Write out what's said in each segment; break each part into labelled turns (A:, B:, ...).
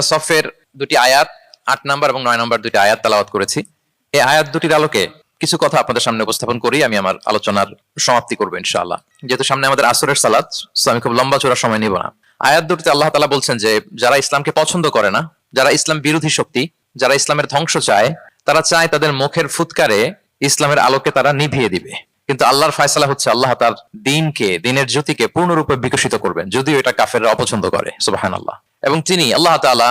A: সফের দুটি আয়াত ৮ নম্বর এবং ৯ নম্বর দুটি আয়াত তেলাওয়াত করেছি। এই আয়াত দুটির আলোকে কিছু কথা আপনাদের সামনে উপস্থাপন করি আমি আমার আলোচনার সমাপ্তি করবো ইনশাআল্লাহ। যেহেতু সামনে আমাদের আসরের সালাত, আমি খুব লম্বা চূড়া সময় নিব না। আয়াত দুটিতে আল্লাহ তাআলা বলছেন যে যারা ইসলামকে পছন্দ করে না, যারা ইসলাম বিরোধী শক্তি, যারা ইসলামের ধ্বংস চায়, তারা চায় তাদের মুখের ফুৎকারে ইসলামের আলোকে তারা নিভিয়ে দিবে। কিন্তু আল্লাহর ফয়সালা হচ্ছে আল্লাহ তার দ্বীনকে, দ্বীনের জ্যোতিকে পূর্ণরূপে বিকশিত করবেন, যদিও এটা কাফেররা অপছন্দ করে। সুবহানাল্লাহ। এবং তিনি আল্লাহ তাআলা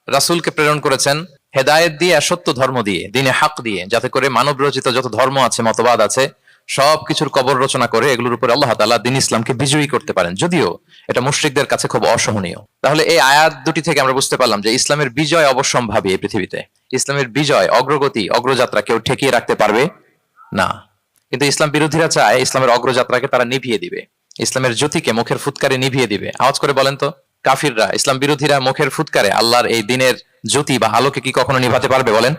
A: রাসূলকে প্রেরণ করেছেন হেদায়েত দিয়ে আর সত্য ধর্ম দিয়ে, দ্বীনে হক দিয়ে, যাতে করে মানব রচিত যত ধর্ম আছে, মতবাদ আছে, সবকিছুর কবর রচনা করে এগুলোর উপরে আল্লাহ তাআলা দ্বীন ইসলামকে বিজয়ী করতে পারেন, যদিও এটা মুশরিকদের কাছে খুব অসহনীয়। তাহলে এই আয়াত দুটি থেকে আমরা বুঝতে পারলাম যে ইসলামের বিজয় অবশ্যম্ভাবী। এই পৃথিবীতে ইসলামের বিজয়, অগ্রগতি, অগ্রযাত্রা কেউ ঠেকিয়ে রাখতে পারবে না। কিন্তু ইসলাম বিরোধীরা চায় ইসলামের অগ্রযাত্রাকে তারা নিভিয়ে দিবে, ইসলামের জ্যোতিকে মুখের ফুৎকারে নিভিয়ে দিবে। আওয়াজ করে বলেন তো, কাফিররা, ইসলাম বিরোধীরা মুখের ফুৎকারে আল্লাহর এই দ্বীনের জ্যোতি বা আলোকে কি কখনো নিভাতে পারবে? বলেন,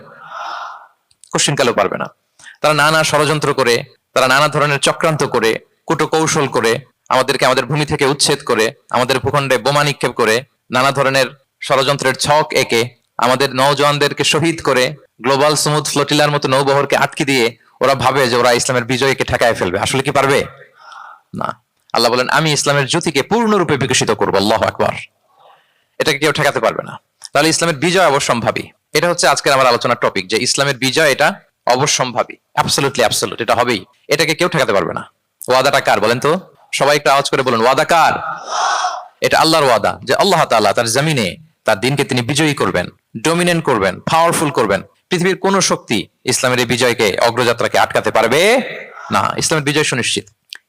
A: কোশ্চিনকালেও পারবে না। তারা নানা ষড়যন্ত্র করে, তারা নানা ধরনের চক্রান্ত করে, কূটকৌশল করে, আমাদেরকে আমাদের ভূমি থেকে উচ্ছেদ করে, আমাদের ভূখণ্ডে বোমা নিক্ষেপ করে, নানা ধরনের ষড়যন্ত্রের ছক এঁকে আমাদের নওজওয়ানদেরকে শহীদ করে, গ্লোবাল সমুদ ফ্লোটিলার মতো নৌবহরকে আটকে দিয়ে ওরা ভাবে যে ওরা ইসলামের বিজয়কে ঠেকায় ফেলবে। আসলে কি পারবে? না। আল্লাহ বলেন আমি ইসলামের জ্যোতিকে পূর্ণরূপে বিকশিত করবো। আল্লাহু আকবার। এটাকে কেউ ঠেকাতে পারবে না। তাহলে ইসলামের বিজয় অবশ্যম্ভাবী। এটা হচ্ছে আজকের আমার আলোচনার টপিক, যে ইসলামের বিজয় এটা অবশ্যম্ভাবী, অ্যাবসলিউটলি অ্যাবসলিউট, এটা হবেই, এটাকে কেউ ঠেকাতে পারবে না। ওয়াদাটা কার বলেন তো? সবাই একটু আওয়াজ করে বলুন, ওয়াদা কার? এটা আল্লাহর ওয়াদা, যে আল্লাহ তাআলা তার জমিনে তার দ্বীনকে তিনি বিজয়ী করবেন, ডমিনেন্ট করবেন, পাওয়ারফুল করবেন। পৃথিবীর কোন শক্তি ইসলামের এই বিজয়কে, অগ্রযাত্রাকে আটকাতে পারবে না। ইসলামের বিজয় সুনিশ্চিত।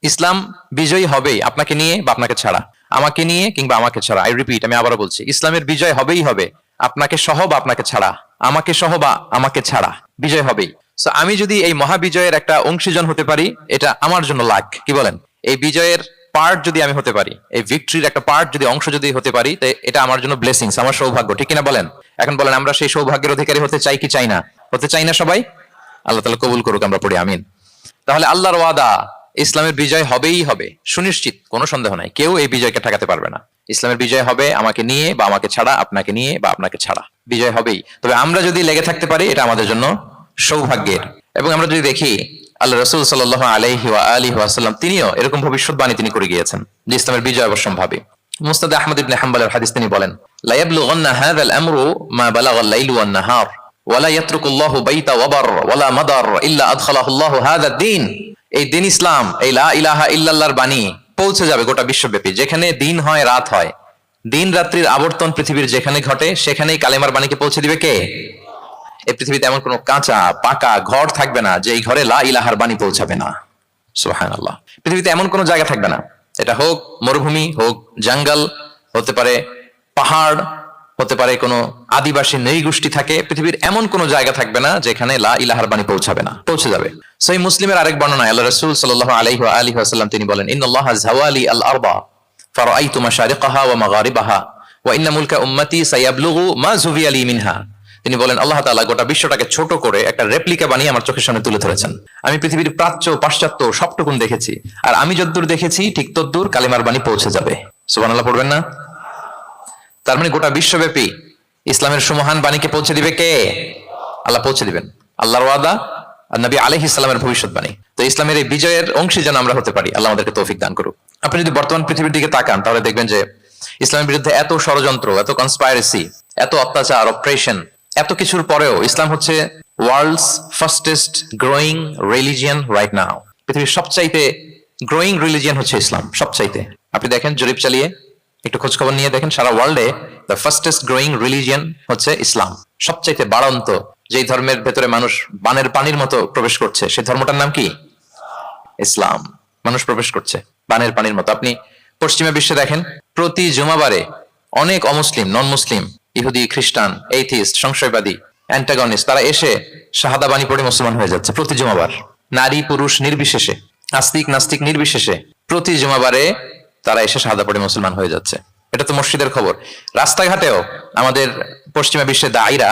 A: ইসলাম বিজয়ী হবেই, আপনাকে নিয়ে বা আপনাকে ছাড়া, আমাকে নিয়ে কিংবা আমাকে ছাড়া। আই রিপিট, আমি আবারও বলছি, ইসলামের বিজয় হবেই হবে, আপনাকে সহ বা আপনাকে ছাড়া, আমাকে সহ বা আমাকে ছাড়া, বিজয় হবেই। সো আমি যদি এই মহাবিজয়ের একটা অংশীজন হতে পারি, এটা আমার জন্য লাখ। কি বলেন? এই বিজয়ের পার্ট যদি আমি হতে পারি, এই ভিক্টরির একটা পার্ট যদি, অংশ যদি হতে পারি, তো এটা আমার জন্য ব্লেসিংস, আমার সৌভাগ্য। ঠিক কিনা বলেন? এখন বলেন, আমরা সেই সৌভাগ্যের অধিকারী হতে চাই কি চাই না? হতে চাই না সবাই? আল্লাহ তাআলা কবুল করুক, আমরা পড়ি আমিন। তাহলে আল্লাহর ওয়াদা, ইসলামের বিজয় হবেই হবে, সুনিশ্চিত, কোনো সন্দেহ নাই। কেউ এই বিজয়কে ঠেকাতে পারবে না। ইসলামের বিজয় হবে আমাকে নিয়ে বা আমাকে ছাড়া, আপনাকে নিয়ে বা আপনাকে ছাড়া, বিজয় হবেই। তবে আমরা যদি লেগে থাকতে পারি, এটা আমাদের জন্য সৌভাগ্যের। এবং আমরা যদি দেখি আল্লাহ রাসূল সাল্লাল্লাহু আলাইহি ওয়া আলিহি ওয়াসাল্লাম, তিনিও এরকম ভবিষ্যৎবাণী তিনি করে গিয়েছেন যে ইসলামের বিজয় অবশ্যম্ভাবী। মুসনাদ আহমদ ইবনে হাম্বলের হাদিস তিনি বলেন, লা ইয়াবলুগান্না হাযাল আমরু মা বালাগাল লাইলু ওয়ান নাহার ওয়া লা ইয়াতরুকুল্লাহু বাইতা ওয়াবার ওয়া লা মাদার ইল্লা আদখালাহুল্লাহু হাযা দ্বীন। এই দ্বীন ইসলাম, এই লা ইলাহা ইল্লাল্লাহর বাণী পৌঁছে যাবে গোটা বিশ্বব্যাপী। যেখানে দিন হয়, রাত হয়, দিন রাত্রির আবর্তন পৃথিবীর যেখানে ঘটে, সেখানেই কালেমার বাণীকে পৌঁছে দিবে কে? এই পৃথিবীতে এমন কোন কাঁচা পাকা ঘর থাকবে না যে এই ঘরে লা ইলাহার বাণী পৌঁছাবে না। সুবহানাল্লাহ। পৃথিবীতে এমন কোন জায়গা থাকবে না, এটা হোক মরুভূমি, হোক জঙ্গল, হতে পারে পাহাড়, হতে পারে কোনো আদিবাসী নৃগোষ্ঠী থাকে, পৃথিবীর এমন কোন জায়গা থাকবে না যেখানে লা ইলাহার বাণী পৌঁছাবে না, পৌঁছে যাবে। সহিহ মুসলিমের আরেক বর্ণনায় আল্লাহ রাসূল সাল্লাল্লাহু আলাইহি ওয়া আলিহি ওয়াসাল্লাম তিনি বলেন, ইন্নাল্লাহা যাওয়ালি আল আরবা ফারাআইতু মাশারিকাহা ওয়া মাগারিবাহা ওয়া ইন্না মুলকা উম্মতি সায়াবলুগু মা যুবিয়া লি মিনহা। তিনি বলেন আল্লাহ তাআলা গোটা বিশ্বটাকে ছোট করে একটা রেপ্লিকা বানিয়ে আমার চোখের সামনে তুলে ধরেছেন। আমি পৃথিবীর প্রাচ্য পাশ্চাত্য সবটুকুন দেখেছি, আর আমি যতদূর দেখেছি ঠিক ততদূর কালিমার বাণী পৌঁছে যাবে। সুবহানাল্লাহ পড়বেন না? তার মানে গোটা বিশ্বব্যাপী ইসলামের সুমহান বাণীকে পৌঁছে দিবে কে? আল্লাহ পৌঁছে দিবেন। আল্লাহর ওয়াদা আর নবী আলাইহিস সালামের ভবিষ্যৎবাণী। তো ইসলামের এই বিজয়ের অংশী যেন আমরা হতে পারি, আল্লাহ আমাদেরকে তৌফিক দান করুক। আপনি যদি বর্তমান পৃথিবীর দিকে তাকান, তাহলে দেখবেন যে ইসলামের বিরুদ্ধে এত ষড়যন্ত্র, এত কনস্পাইরেসি, এত অত্যাচার, অপারেশন, এত কিছুর পরেও ইসলাম হচ্ছে world's fastest growing religion right now. পৃথিবীর সবচাইতে গ্রোয়িং রিলিজিয়ন হচ্ছে ইসলাম, সবচাইতে। আপনি দেখেন, জরিপ চালিয়ে একটু খোঁজ খবর নিয়ে দেখেন, সারা ওয়ার্ল্ডে দ্য ফাস্টেস্ট গ্রোয়িং রিলিজিয়ন হচ্ছে ইসলাম। সবচাইতে বাড়ন্ত যেই ধর্মের ভেতরে মানুষ বানের পানির মতো প্রবেশ করছে, সেই ধর্মটার নাম কি? ইসলাম। মানুষ প্রবেশ করছে বানের পানির মতো। আপনি পশ্চিমা বিশ্বে দেখেন, প্রতি জুমাবারে অনেক অমুসলিম, নন মুসলিম, ইহুদি, খ্রিস্টান, এইথিস্ট, সংশয়বাদী, অ্যান্টাগনিস্ট, তারা এসে শাহাদা বাণী পড়ে মুসলমান হয়ে যাচ্ছে প্রতি জুমাবার। নারী পুরুষ নির্বিশেষে, আস্তিক নাস্তিক নির্বিশেষে প্রতি জুমাবারে তারা এসে শাহাদা পড়ে মুসলমান হয়ে যাচ্ছে। এটা তো মসজিদের খবর। রাস্তাঘাটেও আমাদের পশ্চিমা বিশ্বের দায়ীরা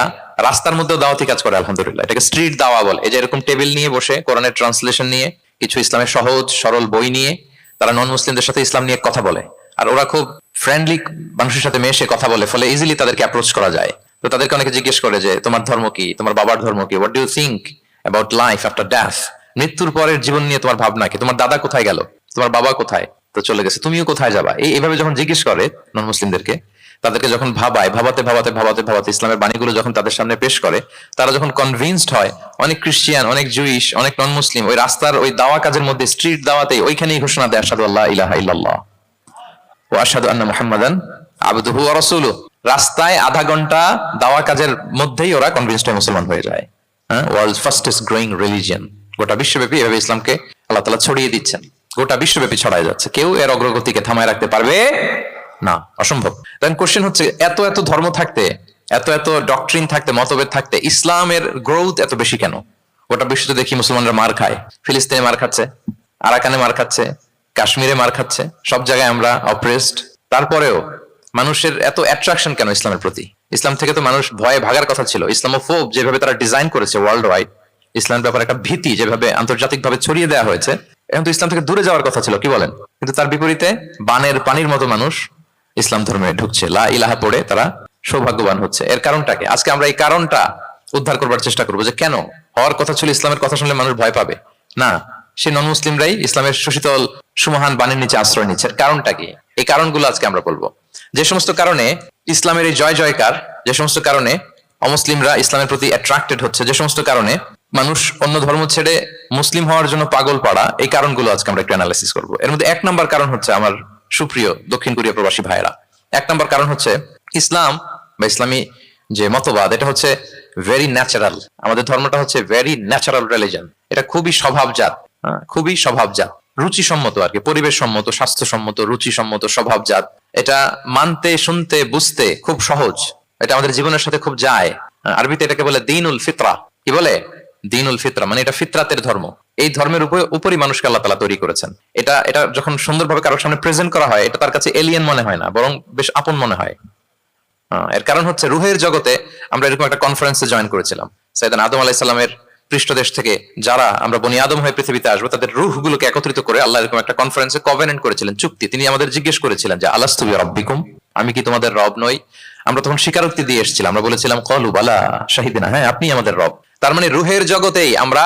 A: রাস্তার মধ্যেও দাওয়াতি কাজ করে, আলহামদুলিল্লাহ। এটাকে স্ট্রিট দাওয়া বলে। এই যে এরকম টেবিল নিয়ে বসে কোরআনের ট্রান্সলেশন নিয়ে, কিছু ইসলামের সহজ সরল বই নিয়ে তারা নন মুসলিমদের সাথে ইসলাম নিয়ে কথা বলে। আর ওরা খুব ফ্রেন্ডলি মানুষের সাথে মেশে কথা বলে, ফলে ইজিলি তাদেরকে অ্যাপ্রোচ করা যায়। তো তাদেরকে অনেকে জিজ্ঞেস করে যে তোমার ধর্ম কি, তোমার বাবার ধর্ম কি, what do you think about life after death, মৃত্যুর পরের জীবন নিয়ে তোমার ভাবনা কি, তোমার দাদা কোথায় গেল, তোমার বাবা কোথায়, তো চলে গেছে, তুমিও কোথায় যাবা। এইভাবে যখন জিজ্ঞেস করে নন মুসলিমদেরকে, তাদেরকে যখন ভাবায়, ভাবাতে ভাবাতে ভাবাতে ভাবাতে ইসলামের বাণীগুলো যখন তাদের সামনে পেশ করে, তারা যখন কনভিন্সড হয়, অনেক খ্রিস্টিয়ান, অনেক জুইশ, অনেক নন মুসলিম ওই রাস্তার ওই দাওয়া কাজের মধ্যে, স্ট্রিট দাওয়াতে ওইখানেই ঘোষণা দেয় আশহাদু আল্লা ইলাহা ইল্লাল্লাহ ওয়া আশহাদু আন্না মুহাম্মাদান আবদুহু ওয়া রাসূলুহু। রাস্তায় আধা ঘন্টা দাওয়া কাজের মধ্যেই ওরা কনভিন্সড হয়ে মুসলমান হয়ে যায়। ওয়ার্ল্ডস ফাস্টেস্ট গ্রোয়িং রিলিজিয়ন, গোটা বিশ্বব্যাপী এভাবে ইসলামকে আল্লাহ তাআলা ছড়িয়ে দিচ্ছেন, গোটা বিশ্বব্যাপী ছড়ায় যাচ্ছে, কেউ এর অগ্রগতিকে থামায় রাখতে পারবে না, অসম্ভব। দেন কোশ্চেন হচ্ছে, এত এত ধর্ম থাকতে, এত এত ডক্ট্রিন থাকতে, মতভেদ থাকতে ইসলামের গ্রোথ এত বেশি কেন? গোটা বিশ্বতে দেখি মুসলমানরা মার খায়, ফিলিস্তিনে মার খাচ্ছে, আরাকানে মার খাচ্ছে, কাশ্মীরে মার খাচ্ছে, সব জায়গায় আমরা অপ্রেসড। তারপরেও মানুষের এত অ্যাট্রাকশন কেন ইসলামের প্রতি? ইসলাম থেকে তো মানুষ ভয়ে ভাগার কথা ছিল। ইসলামোফোব যেভাবে তারা ডিজাইন করেছে ওয়ার্ল্ড ওয়াইড, ইসলামের ব্যাপারে একটা ভীতি যেভাবে আন্তর্জাতিকভাবে ছড়িয়ে দেওয়া হয়েছে, এখন তো ইসলাম থেকে দূরে যাওয়ার কথা ছিল, কি বলেন? কিন্তু তার বিপরীতে বানের পানির মতো মানুষ ইসলাম ধর্মে ঢুকছে, লা ইলাহা পড়ে তারা সৌভাগ্যবান হচ্ছে। এর কারণটাকে আজকে আমরা এই কারণটা উদ্ধার করবার চেষ্টা করবো, যে কেন হওয়ার কথা ছিল ইসলামের কথা শুনলে মানুষ ভয় পাবে না, সে নন মুসলিমরাই ইসলামের সুশীতল সুমহান বাণীর নিচে আশ্রয় নিচ্ছে। কারণটা কি? এই কারণগুলো আজকে আমরা বলবো। যে সমস্ত কারণে ইসলামের এই জয় জয়কার, যে সমস্ত কারণে অমুসলিমরা ইসলামের প্রতি অ্যাট্রাক্টেড হচ্ছে, যে সমস্ত কারণে মানুষ অন্য ধর্ম ছেড়ে মুসলিম হওয়ার জন্য পাগল পাড়া, এই কারণগুলো আজকে আমরা একটু অ্যানালাইসিস করবো। এর মধ্যে এক নম্বর কারণ হচ্ছে, আমার সুপ্রিয় দক্ষিণ কোরিয়া প্রবাসী ভাইয়েরা, এক নম্বর কারণ হচ্ছে ইসলাম বা ইসলামী যে মতবাদ, এটা হচ্ছে ভেরি ন্যাচারাল। আমাদের ধর্মটা হচ্ছে ভেরি ন্যাচারাল রিলিজন। এটা খুবই স্বভাবজাত, খুবই স্বভাবজাত, রুচিসম্মত আর কি, পরিবেশ সম্মত, স্বাস্থ্যসম্মত, রুচিসম্মত, স্বভাবজাত। এটা মানতে, শুনতে, বুঝতে খুব সহজ, এটা আমাদের জীবনের সাথে খুব যায়। আরবিতে এটাকে বলে দীনুল ফিতরা। কি বলে? দীনুল ফিতরা, মানে এটা ফিতরাতের ধর্ম। এই ধর্মের উপরই মানুষকে আল্লাহ তাআলা তৈরি করেছেন। এটা যখন সুন্দরভাবে কারোর সামনে প্রেজেন্ট করা হয়, এটা তার কাছে এলিয়েন মনে হয় না, বরং বেশ আপন মনে হয়। এর কারণ হচ্ছে রুহের জগতে আমরা এরকম একটা কনফারেন্সে জয়েন করেছিলাম। সাইয়েদনা আদম আলাইহিস সালামের পৃষ্ঠদেশ থেকে যারা আমরা বনি আদম হয়ে পৃথিবীতে আসবো, তাদের রুহগুলোকে একত্রিত করে আল্লাহ এরকম একটা কনফারেন্সে কভেনেন্ট করেছিলেন, চুক্তি। তিনি আমাদের জিজ্ঞেস করেছিলেন যে আলাস্তু বিরাব্বিকুম, আমি কি তোমাদের রব নই? আমরা তখন স্বীকারোক্তি দিয়ে এসেছিলাম, আমরা বলেছিলাম ক্বালু বালা শাহিদিনা, হ্যাঁ আপনি আমাদের রব। তার মানে রুহের জগতেই আমরা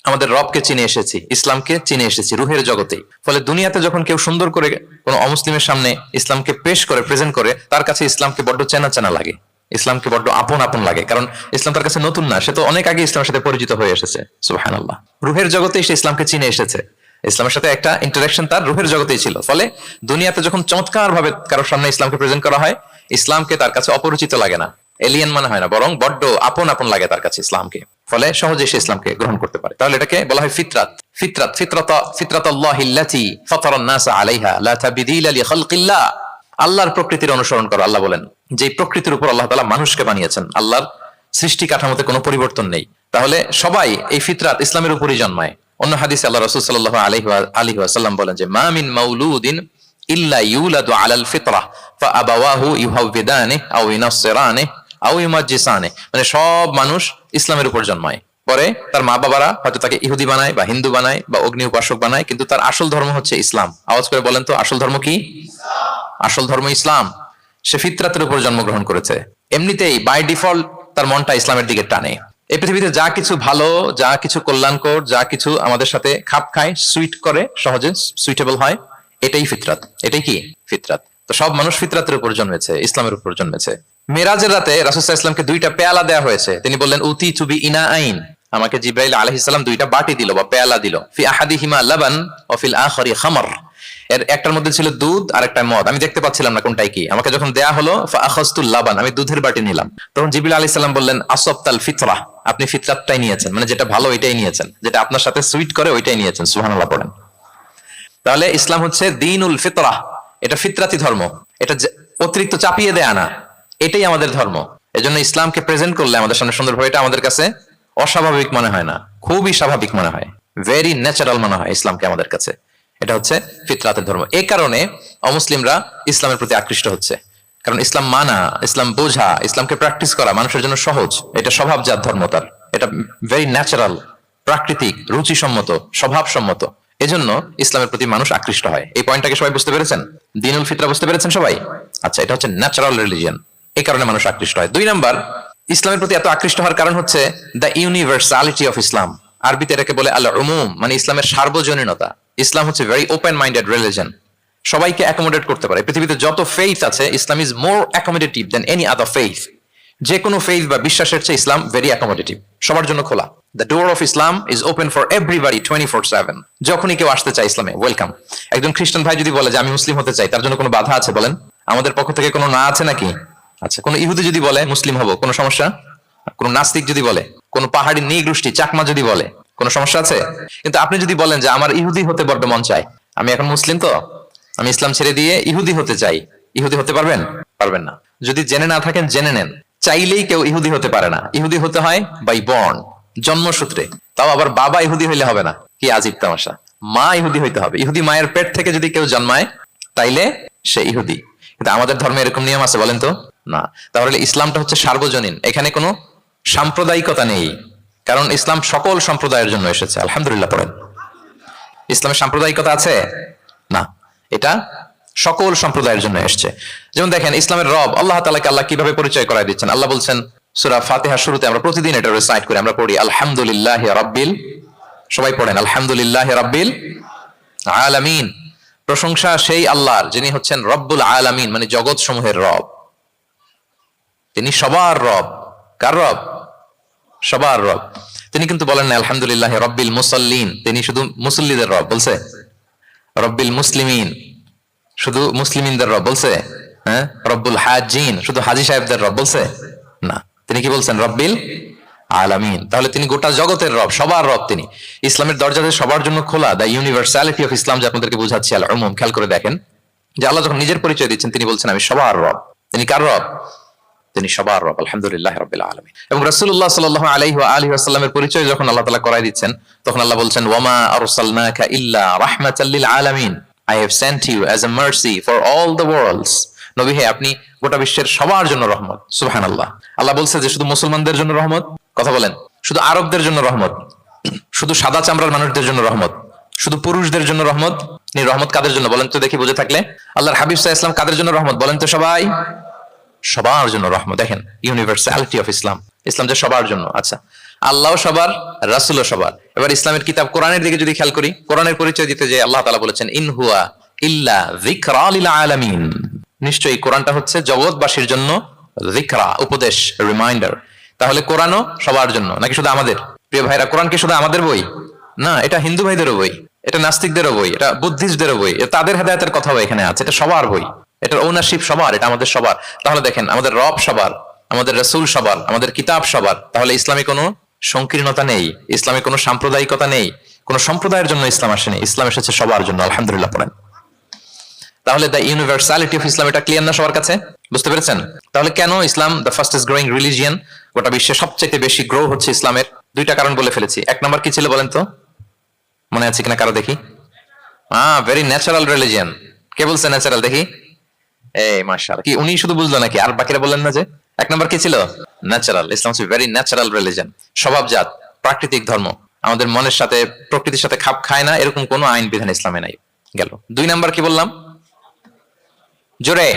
A: আমাদের রবকে চিনে এসেছি, ইসলামকে চিনে এসেছি রুহের জগতেই। ফলে দুনিয়াতে যখন কেউ সুন্দর করে কোনো অমুসলিমের সামনে ইসলামকে পেশ করে, প্রেজেন্ট করে, তার কাছে ইসলামকে বড্ড চেনা চেনা লাগে, ইসলামকে বড্ড আপন আপন লাগে, কারণ ইসলাম তার কাছে নতুন না, সে তো অনেক আগে ইসলামের সাথে পরিচিত হয়ে এসেছে। সুবহানাল্লাহ, রুহের জগতেই সে ইসলামকে চিনে এসেছে, ইসলামের সাথে একটা ইন্টারাকশন তার রুহের জগতেই ছিল। ফলে দুনিয়াতে যখন চমৎকার ভাবে কারোর সামনে ইসলামকে প্রেজেন্ট করা হয়, ইসলামকে তার কাছে অপরিচিত লাগে না, এলিয়েন মনে হয় না, বরং বড্ড আপন আপন লাগে তার কাছে ইসলামকে। ফলে সহজে সে ইসলামকে গ্রহণ করতে পারে। তাহলে এটাকে বলা হয় ফিতরাত। ফিতরাতাল্লাহিল্লাতী ফাতারান নাস আলাইহা লা তাবদীলা লিখালকিল্লাহ। আল্লাহর প্রকৃতির অনুসরণ করো। আল্লাহ বলেন যে প্রকৃতির উপর আল্লাহ তাআলা মানুষকে বানিয়েছেন, আল্লাহর সৃষ্টি কাঠামোতে কোনো পরিবর্তন নেই। তাহলে সবাই এই ফিতরাত ইসলামের উপরই জন্মায়। অন্য হাদিসে আল্লাহ রাসূল সাল্লাল্লাহু আলাইহি ওয়াসাল্লাম বলেন যে মা মিন মাউলুদিন ইল্লা ইউলাদু আলাল ফিতরাহ ফাআবাওয়াহু ইউহাউবিদানিহি আও ইউনাসসিরানিহি আও ইউমাজ্জিসানিহি। মানে সব মানুষ ইসলামের উপর জন্মায়, পরে তার মা বাবারা হয়তো তাকে ইহুদি বানায় বা হিন্দু বানায় বা অগ্নি উপাসক বানায়, কিন্তু তার আসল ধর্ম হচ্ছে ইসলাম। আওয়াজ করে বলেন তো, আসল ধর্ম কি? আসল ধর্ম ইসলাম। সে ফিতরাতের উপর জন্মগ্রহণ করেছে, এমনিতেই বাই ডিফল্ট তার মনটা ইসলামের দিকে টানে। এই পৃথিবীতে যা কিছু ভালো, যা কিছু কল্যাণকর, যা কিছু আমাদের সাথে খাপ খায়, সুইট করে, সহজে সুইটেবল হয়, এটাই ফিতরাত। এটাই কি? ফিতরাত। তো সব মানুষ ফিতরাতের উপর জন্মেছে, ইসলামের উপর জন্মেছে। মেরাজের রাতে রাসূল সাল্লাল্লাহু আলাইহি ওয়াসাল্লামকে দুইটা পেয়ালা দেয়া হয়েছে। তিনি বললেন উতি তুবি ইনা আইন, আমাকে জিবরাইল আলাইহিস সালাম দুইটা বাটি দিল বা পেয়ালা দিল। ফি আহাদিহিমা লাবান ওয়া ফিল আখারি খামর। এর একটার মধ্যে ছিল দুধ আর একটা মদ। আমি দেখতে পাচ্ছিলাম না কোনটাই কি। আমাকে যখন দেয়া হলো ফাআখাযতুল লাবান, আমি দুধের বাটি নিলাম। তখন জিবরাইল আলাইহিস সালাম বললেন আসবতাল ফিতরাহ, আপনি ফিতরাতটাই নিয়েছেন, মানে যেটা ভালো ওইটাই নিয়েছেন, যেটা আপনার সাথে সুইট করে ওইটাই নিয়েছেন। সুবহানাল্লাহ পড়েন। তাহলে ইসলাম হচ্ছে দীনুল ফিতরাহ, এটা ফিতরাতি ধর্ম, এটা অতিরিক্ত চাপিয়ে দেয়া না, এটাই আমাদের ধর্ম। এজন্য ইসলামকে প্রেজেন্ট করলে আমাদের সামনে সুন্দরভাবে, এটা আমাদের কাছে অস্বাভাবিক মনে হয় না, খুবই স্বাভাবিক মনে হয়, ভেরি ন্যাচারাল মনে হয় ইসলামকে আমাদের কাছে। এটা হচ্ছে ফিতরাতের ধর্ম। এই কারণে অমুসলিমরা ইসলামের প্রতি আকৃষ্ট হচ্ছে, কারণ ইসলাম মানা, ইসলাম বোঝা, ইসলামকে প্র্যাকটিস করা মানুষের জন্য সহজ। এটা স্বভাবজাত ধর্ম তার, এটা ভেরি ন্যাচারাল, প্রাকৃতিক, রুচিসম্মত, স্বভাবসম্মত। এজন্য ইসলামের প্রতি মানুষ আকৃষ্ট হয়। এই পয়েন্টটাকে সবাই বুঝতে পেরেছেন? দ্বীনুল ফিতরা বুঝতে পেরেছেন সবাই? আচ্ছা, এটা হচ্ছে ন্যাচারাল রিলিজিয়ন, এই কারণে মানুষ আকৃষ্ট হয়। 2 নাম্বার, ইসলামের প্রতি এত আকৃষ্ট হওয়ার কারণ হচ্ছে দ্য ইউনিভার্সালিটি অফ ইসলাম। আরবিতে এটাকে বলে আল উমুম, মানে ইসলামের সার্বজনীনতা। ইসলাম হচ্ছে ভেরি ওপেন মাইন্ডেড রিলিজন, সবাইকে অ্যাকোমোডেট করতে পারে। পৃথিবীতে যত ফেইথ আছে, Islam is more accommodative than any other faith. যে কোনো ফেইথ বা বিশ্বাসের চেয়ে ইসলাম ভেরি অ্যাকোমোডেটিভ, সবার জন্য খোলা। The door of Islam is open for everybody 24/7। যখনই কেউ আসতে চায় ইসলামে, ওয়েলকাম। একজন খ্রিস্টান ভাই যদি বলে যে আমি মুসলিম হতে চাই, তার জন্য কোনো বাধা আছে বলেন? আমাদের পক্ষ থেকে কোনো না আছে নাকি? আচ্ছা, কোনো ইহুদি যদি বলে মুসলিম হবো, কোনো সমস্যা? কোন নাস্তিক যদি বলে, কোন পাহাড়ি নৃগোষ্ঠী চাকমা যদি বলে, কোন সমস্যা আছে? কিন্তু আপনি যদি বলেন যে আমার ইহুদি হতে বড্ড মন চায়, আমি এখন মুসলিম তো আমি ইসলাম ছেড়ে দিয়ে ইহুদি হতে চাই, ইহুদি হতে পারবেন? পারবেন না। যদি জেনে না থাকেন জেনে নেন, চাইলেই কেউ ইহুদি হতে পারে না। ইহুদি হতে হয় বাই বর্ন, জন্মসূত্রে। তাও আবার বাবা ইহুদি হইলে হবে না, কি আজীব তামাশা। মা ইহুদি হইতে হবে। ইহুদি মায়ের পেট থেকে যদি কেউ জন্মায় তাইলে সে ইহুদি। কিন্তু আমাদের ধর্মে এরকম নিয়ম আছে বলেন তো? না। তাহলে ইসলামটা হচ্ছে সার্বজনীন, এখানে কোনো সাম্প্রদায়িকতা নেই, কারণ ইসলাম সকল সম্প্রদায়ের জন্য এসেছে। আলহামদুলিল্লাহ পড়েন। ইসলামের সাম্প্রদায়িকতা আছে? না, এটা সকল সম্প্রদায়ের জন্য এসেছে। যেমন দেখেন, ইসলামের রব আল্লাহ তাআলাকে আল্লাহ কিভাবে পরিচয় করায় দিচ্ছেন। আল্লাহ বলছেন সূরা ফাতিহার শুরুতে, আমরা প্রতিদিন এটা রিসাইট করি, আমরা পড়ি আলহামদুলিল্লাহি রাব্বিল, সবাই পড়েন আলহামদুলিল্লাহি রাব্বিল আলামিন। প্রশংসা সেই আল্লাহর যিনি হচ্ছেন রব্বুল আলামিন, মানে জগৎ সমূহের রব। তিনি সবার রব। কার রব? সবার রব। তিনি কিন্তু বলেন না আলহামদুলিল্লাহ রব্বিল মুসাল্লিন, তিনি শুধু মুসল্লিদের রব বলছে। রব্বিল মুসলিমিন, শুধু মুসলিমিনদের রব বলছে। হ্যাঁ, রব্বুল হাজিন, শুধু হাজি সাহেবদের রব বলছে না। তিনি কি বলছেন? রব্বিল আলামিন। তাহলে তিনি গোটা জগতের রব, সবার রব তিনি। ইসলামের দরজাতে সবার জন্য খোলা। দ্য ইউনিভার্সালিটি অফ ইসলাম, যে আপনাদেরকে বুঝাচ্ছি আল উমুম। খেয়াল করে দেখেন যে আল্লাহ যখন নিজের পরিচয় দিচ্ছেন, তিনি বলছেন আমি সবার রব। তিনি কার রব? তিনি সবার রব। আলহামদুলিল্লাহ রাব্বিল আলামিন। এবং রাসূলুল্লাহ সাল্লাল্লাহু আলাইহি ওয়া আলিহি ওয়াসাল্লামের পরিচয় যখন আল্লাহ তাআলা করায় দিচ্ছেন, তখন আল্লাহ বলছেন ওয়ামা আরসালনাকা ইল্লা রাহমাতাল লিল আলামিন, I have sent you as a mercy for all the worlds. নবী হে, আপনি গোটা বিশ্বের সবার জন্য রহমত। সুবহানাল্লাহ। আল্লাহ বলছে যে শুধু মুসলমানদের জন্য রহমত? কথা বলেন। শুধু আরবদের জন্য রহমত? শুধু সাদা চামড়ার মানুষদের জন্য রহমত? শুধু পুরুষদের জন্য রহমত? রহমত কাদের জন্য বলেন তো দেখি, বুঝে থাকলে। আল্লাহর হাবিব সাল্লাল্লাহু আলাইহি ওয়াসাল্লাম কাদের জন্য রহমত বলেন তো সবাই? সবার জন্য রহমত। দেখেন ইউনিভার্সালিটি অফ ইসলাম, ইসলাম যে সবার জন্য। আচ্ছা, আল্লাহ সবার, রাসূলও সবার। এবার ইসলামের কিতাব কোরআনের দিকে যদি খেয়াল করি, কোরআনের পরিচয় দিতে যে আল্লাহ তাআলা বলেছেন ইন হুয়া ইল্লা যিকরা লিল আলামিন, নিশ্চয়ই কোরআনটা হচ্ছে জগৎবাসীর জন্য যিকরা, উপদেশ, রিমাইন্ডার। তাহলে কোরআনও সবার জন্য নাকি শুধু আমাদের? প্রিয় ভাইরা, কোরআন কি শুধু আমাদের বই? না, এটা হিন্দু ভাইদেরও বই, এটা নাস্তিকদেরও বই, এটা বুদ্ধিস্টদেরও বই, তাদের হেদায়েতের কথাও এখানে আছে। এটা সবার বই, এটার ওনারশিপ সবার, এটা আমাদের সবার। তাহলে দেখেন, আমাদের রব সবার, আমাদের রাসূল সবার, আমাদের কিতাব সবার। তাহলে ইসলামে কোনো সংকীর্ণতা নেই, ইসলামে কোনো সাম্প্রদায়িকতা নেই, কোনো সম্প্রদায়ের জন্য ইসলাম আসেনি, ইসলাম এসেছে সবার জন্য। আলহামদুলিল্লাহ পড়েন। তাহলে দ্য ইউনিভার্সালিটি অফ ইসলাম, এটা ক্লিয়ার না সবার কাছে? বুঝতে পেরেছেন? তাহলে কেন ইসলাম দ্য ফাস্টেস্ট গ্রোয়িং রিলিজিয়ন? গোটা বিশ্বে সবচেয়ে বেশি গ্রো হচ্ছে ইসলামের। 2টা কারণ বলে ফেলেছি। 1 নাম্বার কি ছিল বলেন তো? মনে আছে কিনা কারো দেখি? Very natural religion. কে বলছে ন্যাচারাল? দেখি। এই মাশাআল্লাহ, কি উনি শুধু বুঝলো নাকি? আর বাকিরা বললেন না যে? 1 নাম্বার কি ছিল? ন্যাচারাল। ইসলাম হচ্ছে ভেরি ন্যাচারাল রিলিজিয়ন, স্বভাবজাত, প্রাকৃতিক ধর্ম। আমাদের মনের সাথে, প্রকৃতির সাথে খাপ খায় না, এরকম কোনো আইন বিধান ইসলামে নাই। গেল। 2 নাম্বার কি বললাম? জোরে।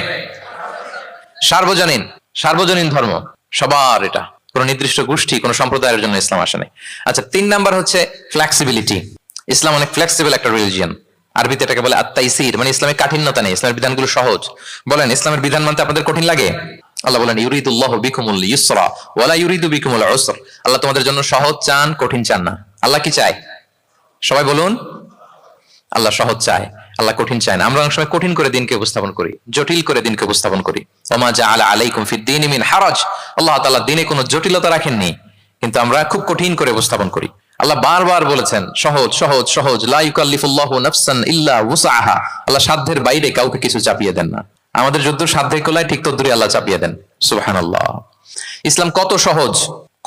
A: সার্বজনীন, সার্বজনীন ধর্ম, সবার। এটা কোন নির্দিষ্ট গোষ্ঠী, কোন সম্প্রদায়ের জন্য ইসলাম আসে নাই। আচ্ছা, 3 নাম্বার হচ্ছে ফ্লেক্সিবিলিটি। ইসলাম অনেক ফ্লেক্সিবল একটা রিলিজিয়ন। আরবিতে এটাকে বলে আত-তাইসির, মানে ইসলামের কাঠিন্যতা নেই, ইসলামের বিধানগুলো সহজ। বলেন, ইসলামের বিধান মানতে আপনাদের কঠিন লাগে? আল্লাহ বলেন ইউরিদুল্লাহু বিকুমুল ইউসরা ওয়ালা ইউরিদু বিকুমুল উসর। আল্লাহ তোমাদের জন্য সহজ চান, কঠিন চান না। আল্লাহ কি চায়? সবাই বলুন। আল্লাহ সহজ চায়, আল্লাহ কঠিন চায় না। আমরা অনেক সময় কঠিন করে দিনকে উপস্থাপন করি, জটিল করে দিনকে উপস্থাপন করি। ওমা জাআলা আলাইকুম ফিদ-দীনি মিন হারাজ। আল্লাহ তাআলা দিনে কোনো জটিলতা রাখেননি, কিন্তু আমরা খুব কঠিন করে উপস্থাপন করি। আল্লাহ বারবার বলেছেন সহজ সহজ সহজ, লা ইউকাল্লিফুল্লাহু নাফসান ইল্লা উসআহা। আল্লাহ সাধ্যের বাইরে কাউকে কিছু চাপিয়ে দেন না। আমাদের যদ্দূর সাধ্যের কোলায় ঠিক তদ্দুরই আল্লাহ চাপিয়ে দেন। সুবহানাল্লাহ। ইসলাম কত সহজ,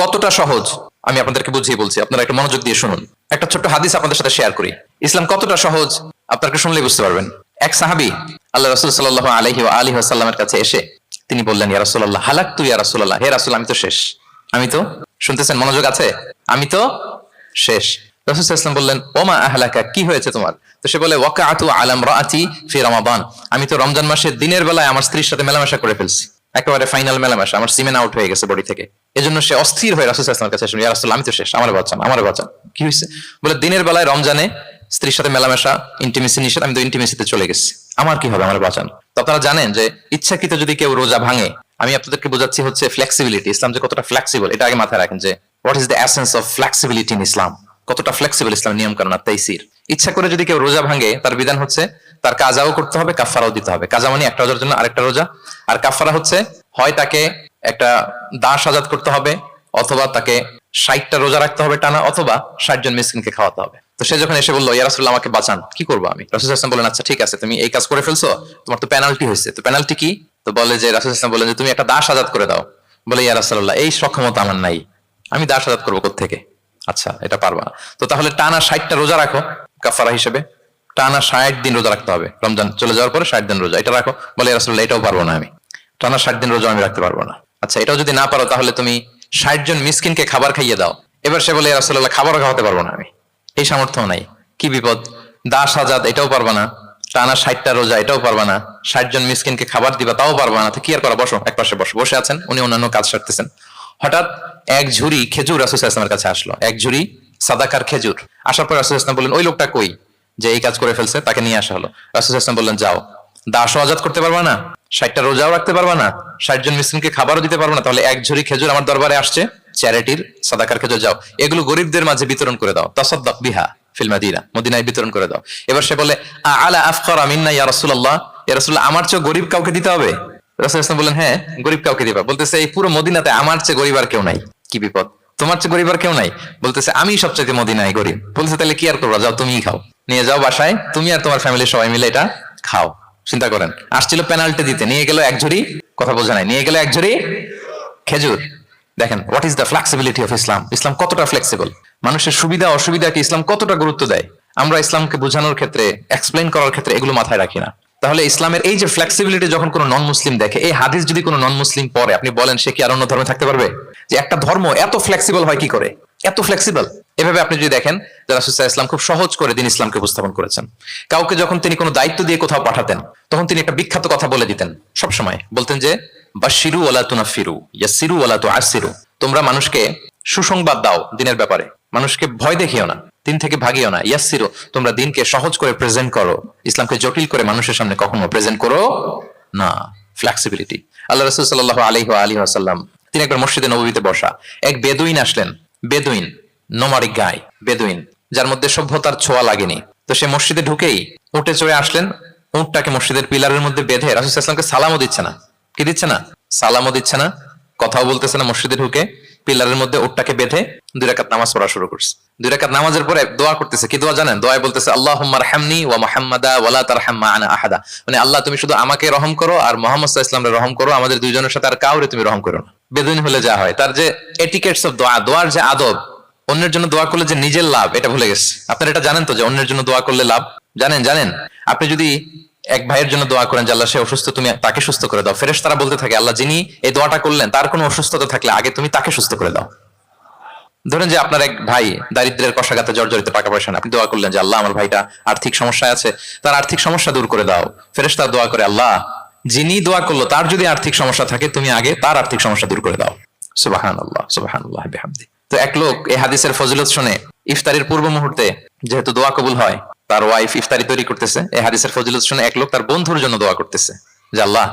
A: কতটা সহজ আমি আপনাদেরকে বুঝিয়ে বলছি, আপনারা একটু মনোযোগ দিয়ে শুনুন। একটা ছোট্ট হাদিস আপনাদের সাথে শেয়ার করি। ইসলাম কতটা সহজ আপনাকে শুনলেই বুঝতে পারবেন। এক সাহাবী আল্লাহ রাসূল সাল্লাল্লাহু আলাইহি ওয়া আলিহি ওয়াসাল্লামের কাছে এসে তিনি বললেন, ইয়া রাসূলুল্লাহ হালাকতু ইয়া রাসূলুল্লাহ, হে রাসূল আমি তো শেষ। আমি তো, শুনতেছেন, মনোযোগ আছে? আমি তো শেষ। রাসূল সাল্লাল্লাহু আলাইহি ওয়াসাল্লাম বললেন, ওমা আহলাকা, কি হয়েছে তোমার? তো সে বলে, ওয়াকাতু আলা ইমরাআতি ফি রমাদান, আমি তো রমজান মাসে দিনের বেলায় আমার স্ত্রীর সাথে মেলামেশা করে ফেলছি, একেবারে ফাইনাল মেলামেশা, আমার সিমেন আউট হয়ে গেছে বডি থেকে। এজন্য সে অস্থির হয়ে রাসূল সাল্লাল্লাহু আলাইহি ওয়াসাল্লামের কাছে আসলো, ইয়া রাসূলুল্লাহ, আমি তো শেষ, আমার বাঁচান, আমার বাঁচান। কি হয়েছে? বলে, দিনের বেলায় রমজানে স্ত্রীর সাথে মেলামেশা, ইন্টিমেসি নিষেধ, আমি তো ইন্টিমেসিতে চলে গেছি, আমার কি হবে, আমার বাঁচান। তো আপনারা জানেন যে ইচ্ছাকৃত যদি কেউ রোজা ভাঙে, আমি আপনাদেরকে বোঝাচ্ছি হচ্ছে ফ্লেক্সিবিলিটি, ইসলাম যে কতটা ফ্লেক্সিবল, এটা আগে মাথায় রাখেন যে what is the essence of flexibility in Islam, কতটা ফ্লেক্সিবল ইসলাম নিয়ম কানুন আর তাইসির। ইচ্ছা করে যদি কেউ রোজা ভাঙে, তার বিধান হচ্ছে তার কাজাও করতে হবে, কাফারাও দিতে হবে। কাজা মানে একটা রোজার জন্য আরেকটা রোজা, আর কাফারা হচ্ছে হয় তাকে একটা দাস আজাদ করতে হবে, অথবা তাকে 60টা রোজা রাখতে হবে টানা, অথবা 60 জন মিসকিনকে খাওয়াতে হবে। তো সে যখন এসে বললো, ইয়া রাসূলুল্লাহ, আমাকে বাঁচান, কি করবো আমি? রাসূল সাল্লাল্লাহু আলাইহি ওয়াসাল্লাম বলেন, আচ্ছা ঠিক আছে, তুমি এই কাজ করে ফেলছো, তোমার তো পেনাল্টি হয়েছে, তো পেনাল্টি কি? তো বলে যে, রাসূল সাল্লাল্লাহু আলাইহি ওয়াসাল্লাম বলেন যে তুমি একটা দাস আজাদ করে দাও। বলে, ইয়া রাসূলুল্লাহ, এই সক্ষমতা আমার নাই, আমি দাস আজাদ করবো কোত্থেকে? আচ্ছা, এটা পারবা না, তো তাহলে টানা 60টা রোজা রাখো কাফারা হিসেবে, টানা 60 দিন রোজা রাখতে হবে, রমজান চলে যাওয়ার পরে 60 দিন রোজা, এটা রাখো। বলে, ইয়া রাসূলুল্লাহ, এটাও পারবো না, আমি টানা 60 দিন রোজা আমি রাখতে পারবো না। আচ্ছা, এটাও যদি না পারো, তাহলে তুমি 60 জন মিসকিনকে খাবার খাইয়ে দাও। এবার সে বলে, ইয়া রাসূলুল্লাহ, খাবারও খাওয়াতে পারবো না আমি, এই সামর্থ্য নাই। কি বিপদ! দাস আজাদ এটাও পারবা না, টানা 60টা রোজা এটাও পারবা না, 60 জন মিসকিনকে খাবার দিবা তাও পারবা না, তো কি আর করা? বসো, এক পাশে বসো। বসে আছেন, উনি অন্যান্য কাজ সারতেছেন। হঠাৎ এক ঝুড়ি খেজুর রাসূল সাল্লাল্লাহু আলাইহি ওয়াসাল্লামের কাছে আসলো, এক ঝুড়ি সাদাকার খেজুর। আসার পর রাসূল সাল্লাল্লাহু আলাইহি ওয়াসাল্লাম বললেন, ওই লোকটা কই যে এই কাজ করে ফেলছে? তাকে নিয়ে আসা হলো। রাসূল সাল্লাল্লাহু আলাইহি ওয়াসাল্লাম বললেন, যাও, দাসও আজাদ করতে পারবা না, 60টা রোজাও রাখতে পারবা না, 60 জন মিসকিনকে খাবারও দিতে পারবা না, তাহলে এক ঝুড়ি খেজুর আমার দরবারে আসছে, চ্যারিটির সাদাকার খেজুর, যাও এগুলো গরিবদের মাঝে বিতরণ করে দাও, তাসাদ্দাক বিহা ফিল মাদিনা, মদিনায় বিতরণ করে দাও। এবার সে বলে, আলা আফকারা মিন্না ইয়া রাসূলুল্লাহ, ইয়া রাসূলুল্লাহ, আমার চেয়ে গরিব কাউকে দিতে হবে? রাসূল সাল্লাল্লাহু আলাইহি ওয়াসাল্লাম বললেন, হ্যাঁ, গরিব কাউকে দিবা। বলতেছে, এই পুরো মদিনাতে আমার চেয়ে গরিব আর কেউ নাই। কি বিপদ! তোমার চেয়ে গরিব আর কেউ নাই? বলতেছে, আমি সবচেয়ে মদিনায় গরিব। বলতেছে, তাহলে কি আর করবা, যাও তুমিই খাও, নিয়ে যাও বাসায়, তুমি আর তোমার ফ্যামিলির সবাই মিলে এটা খাও। চিন্তা করেন, আসছিল পেনাল্টি দিতে, নিয়ে গেল এক ঝুড়ি, কথা বোঝা নাই, নিয়ে গেল এক ঝুড়ি খেজুর। দেখেন what is the flexibility of Islam, ইসলাম কতটা ফ্লেক্সিবল, মানুষের সুবিধা অসুবিধাকে ইসলাম কতটা গুরুত্ব দেয়। আমরা ইসলামকে বোঝানোর ক্ষেত্রে, এক্সপ্লেইন করার ক্ষেত্রে এগুলো মাথায় রাখি না। তাহলে ইসলামের এই যে ফ্লেক্সিবিলিটি যখন কোনো নন মুসলিম দেখে, এই হাদিস যদি কোনো নন মুসলিম পড়ে, আপনি বলেন সে কি আর অন্য ধর্মে থাকতে পারবে? যে একটা ধর্ম এত ফ্লেক্সিবল হয় কি করে, এত ফ্লেক্সিবল? এভাবে আপনি যদি দেখেন যে রাসূল সাল্লাল্লাহু আলাইহি ওয়াসাল্লাম খুব সহজ করে দিন ইসলামকে উপস্থাপন করেছেন। কাউকে যখন তিনি কোনো দায়িত্ব দিয়ে কোথাও পাঠাতেন, তখন তিনি একটা বিখ্যাত কথা বলে দিতেন, সবসময় বলতেন যে, বাশশিরু ওয়ালা তুনাফিরু, ইয়াসসিরু ওয়ালা তুআসসিরু, তোমরা মানুষকে সুসংবাদ দাও দিনের ব্যাপারে, মানুষকে ভয় দেখিও না, দিন থেকে ভাগিও না। ইয়াসসিরু, তোমরা দিনকে সহজ করে প্রেজেন্ট করো, ইসলামকে জটিল করে মানুষের সামনে কখনো প্রেজেন্ট করো না। ফ্লেক্সিবিলিটি। আল্লাহ রাসূল সাল্লাল্লাহু আলাইহি ওয়াসাল্লাম তিনি একবার মসজিদে নববীতে বসা, এক বেদুইন আসলেন, বেদুইন, নোমাডিক গাই, বেদুইন, যার মধ্যে সভ্যতার ছোঁয়া লাগেনি। তো সে মসজিদে ঢুকেই উঠে চড়ে আসলেন, উটটাকে মসজিদের পিলারের মধ্যে বেঁধে রাসূল সাল্লাল্লাহু আলাইহি ওয়াসাল্লামকে সালামও দিচ্ছে না। কি দিচ্ছে না? সালামও দিচ্ছে না, কথাও বলতেছে না। মসজিদে ঢুকে পিলারের মধ্যে উটটাকে বেঁধে 2 রাকাত নামাজ পড়া শুরু করছে। 2 রাকাত নামাজের পরে দোয়া করতেছে। কি দোয়া জানেন? দোয়ায় বলতেছে, আল্লাহুম্মা আরহামনি ওয়া মুহাম্মাদা ওয়া লা তারহাম মা'ানা আহাদা, মানে আল্লাহ তুমি শুধু আমাকে রহম করো আর মুহাম্মদ সাল্লাল্লাহু আলাইহি ওয়াসাল্লামকে রহম করো, আমাদের দুইজনের সাথে আর কাউরে তুমি রহম করো না। বেদুইন হলে যা হয়, তার যে এটিকেটস অফ দোয়া, দোয়ার যে আদব, অন্যের জন্য দোয়া করলে যে নিজের লাভ, এটা ভুলে গেছে। আপনারা এটা জানেন তো যে অন্যের জন্য দোয়া করলে লাভ? জানেন? আপনি যদি এক ভাইয়ের জন্য দোয়া করেন যে আল্লাহ সে অসুস্থ, তুমি তাকে সুস্থ করে দাও, ফেরেশতারা বলতে থাকে, আল্লাহ যিনি এই দোয়াটা করলেন তার কোনো অসুস্থতা থাকলে আগে তুমি তাকে সুস্থ করে দাও। ধরেন যে আপনার এক ভাই দারিদ্রের কষাঘাতে জর্জরিত, টাকা পয়সা না, আপনি দোয়া করলেন যে আল্লাহ আমার ভাইটা আর্থিক সমস্যায় আছে, তার আর্থিক সমস্যা দূর করে দাও। ফেরেশতারা দোয়া করে, আল্লাহ যিনি দোয়া করলো তার যদি আর্থিক সমস্যা থাকে তুমি আগে তার আর্থিক সমস্যা দূর করে দাও। সুবহানাল্লাহ, সুবহানাল্লাহ বিহামদি। তো এক লোক এই হাদিসের ফজিলত শুনে ইফতারির পূর্ব মুহূর্তে, যেহেতু দোয়া কবুল হয়, তার ওয়াইফ ইফতারি তৈরি করতেছে, এই হাদিসের ফজিলত শুনে এক লোক তার বন্ধুর জন্য দোয়া করতেছে যে আল্লাহ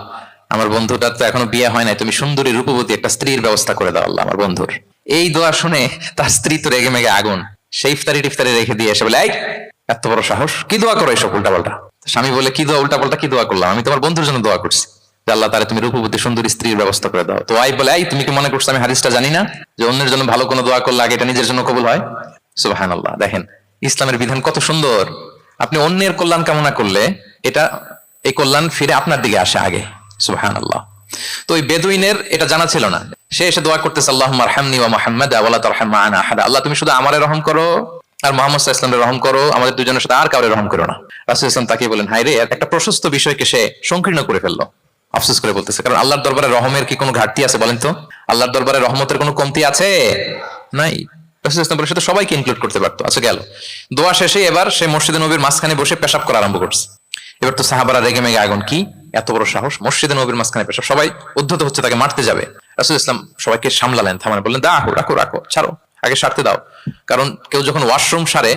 A: আমার বন্ধুটার তো এখনো বিয়ে হয় নাই, তুমি সুন্দরী রূপবতী একটা স্ত্রীর ব্যবস্থা করে দাও আল্লাহ আমার বন্ধুর। এই দোয়া শুনে তার স্ত্রী তো রেগে মেগে আগুন, সেই ইফতারি রেখে দিয়ে এসে বলে, এই এত বড় সাহস, কি দোয়া করো এসব উল্টাপাল্টা? স্বামী বলে, কি দোয়া উল্টাপাল্টা, কি দোয়া করলাম? আমি তোমার বন্ধুর জন্য দোয়া করছি যে আল্লাহ তারে তুমি রূপবতী সুন্দরী স্ত্রীর ব্যবস্থা করে দাও। তো ওয়াইফ বলে, এই তুমি কি মনে করছো আমি হাদিসটা জানি না যে অন্যের জন্য ভালো কোনো দোয়া করলে আগে এটা নিজের জন্য কবুল হয়? সুবহানাল্লাহ। দেখেন ইসলামের বিধান কত সুন্দর। আপনি অন্যের কল্যাণ কামনা করলে এই কল্যাণ ফিরে আপনার দিকে আসে আগে। সুবহানাল্লাহ। তো ওই বেদুইনের এটা জানা ছিল না, সে এসে দোয়া করতেছে, আল্লাহুম্মা আরহামনি ওয়া মুহাম্মাদা ওয়া লা তারহাম মা'ানা আহাদা, আল্লাহ তুমি শুধু আমারে রহম করো আর মুহাম্মদ সাল্লাল্লাহু আলাইহি ওয়াসাল্লামের রহম করো, আমাদের দুজনের সাথে আর কাউরে রহম করো না। রাসূল সাল্লাল্লাহু আলাইহি ওয়াসাল্লাম তাকিয়ে বলেন, হায় রে, একটা প্রশস্ত বিষয়কে সে সংকীর্ণ করে ফেললো। আফসোস করে বলতেছে, কারণ আল্লাহর দরবারে রহমের কি কোনো ঘাটতি আছে বলেন তো? আল্লাহর দরবারে রহমতের কোনো কমতি আছে? নাই। রাসূল ইসলাম বলে সে তো সবাইকে ইনক্লুড করতে পারতো। আচ্ছা গেল, দোয়া শেষে এবার সে মসজিদে নবীর মাঝখানে বসে পেশাব করা আরম্ভ করছে। এবার তো সাহাবারা রেগে মেগে আগুন, কি এত বড় সাহস, মসজিদে নবীর মাঝখানে পেশাব, সবাই উদ্ধত হচ্ছে, তাকে মারতে যাবে। রাসূল ইসলাম সবাইকে সামলালেন, থামালেন, বললেন রাখো রাখো রাখো, ছাড়ো, আগে সারতে দাও। কারণ কেউ যখন ওয়াশরুম সারে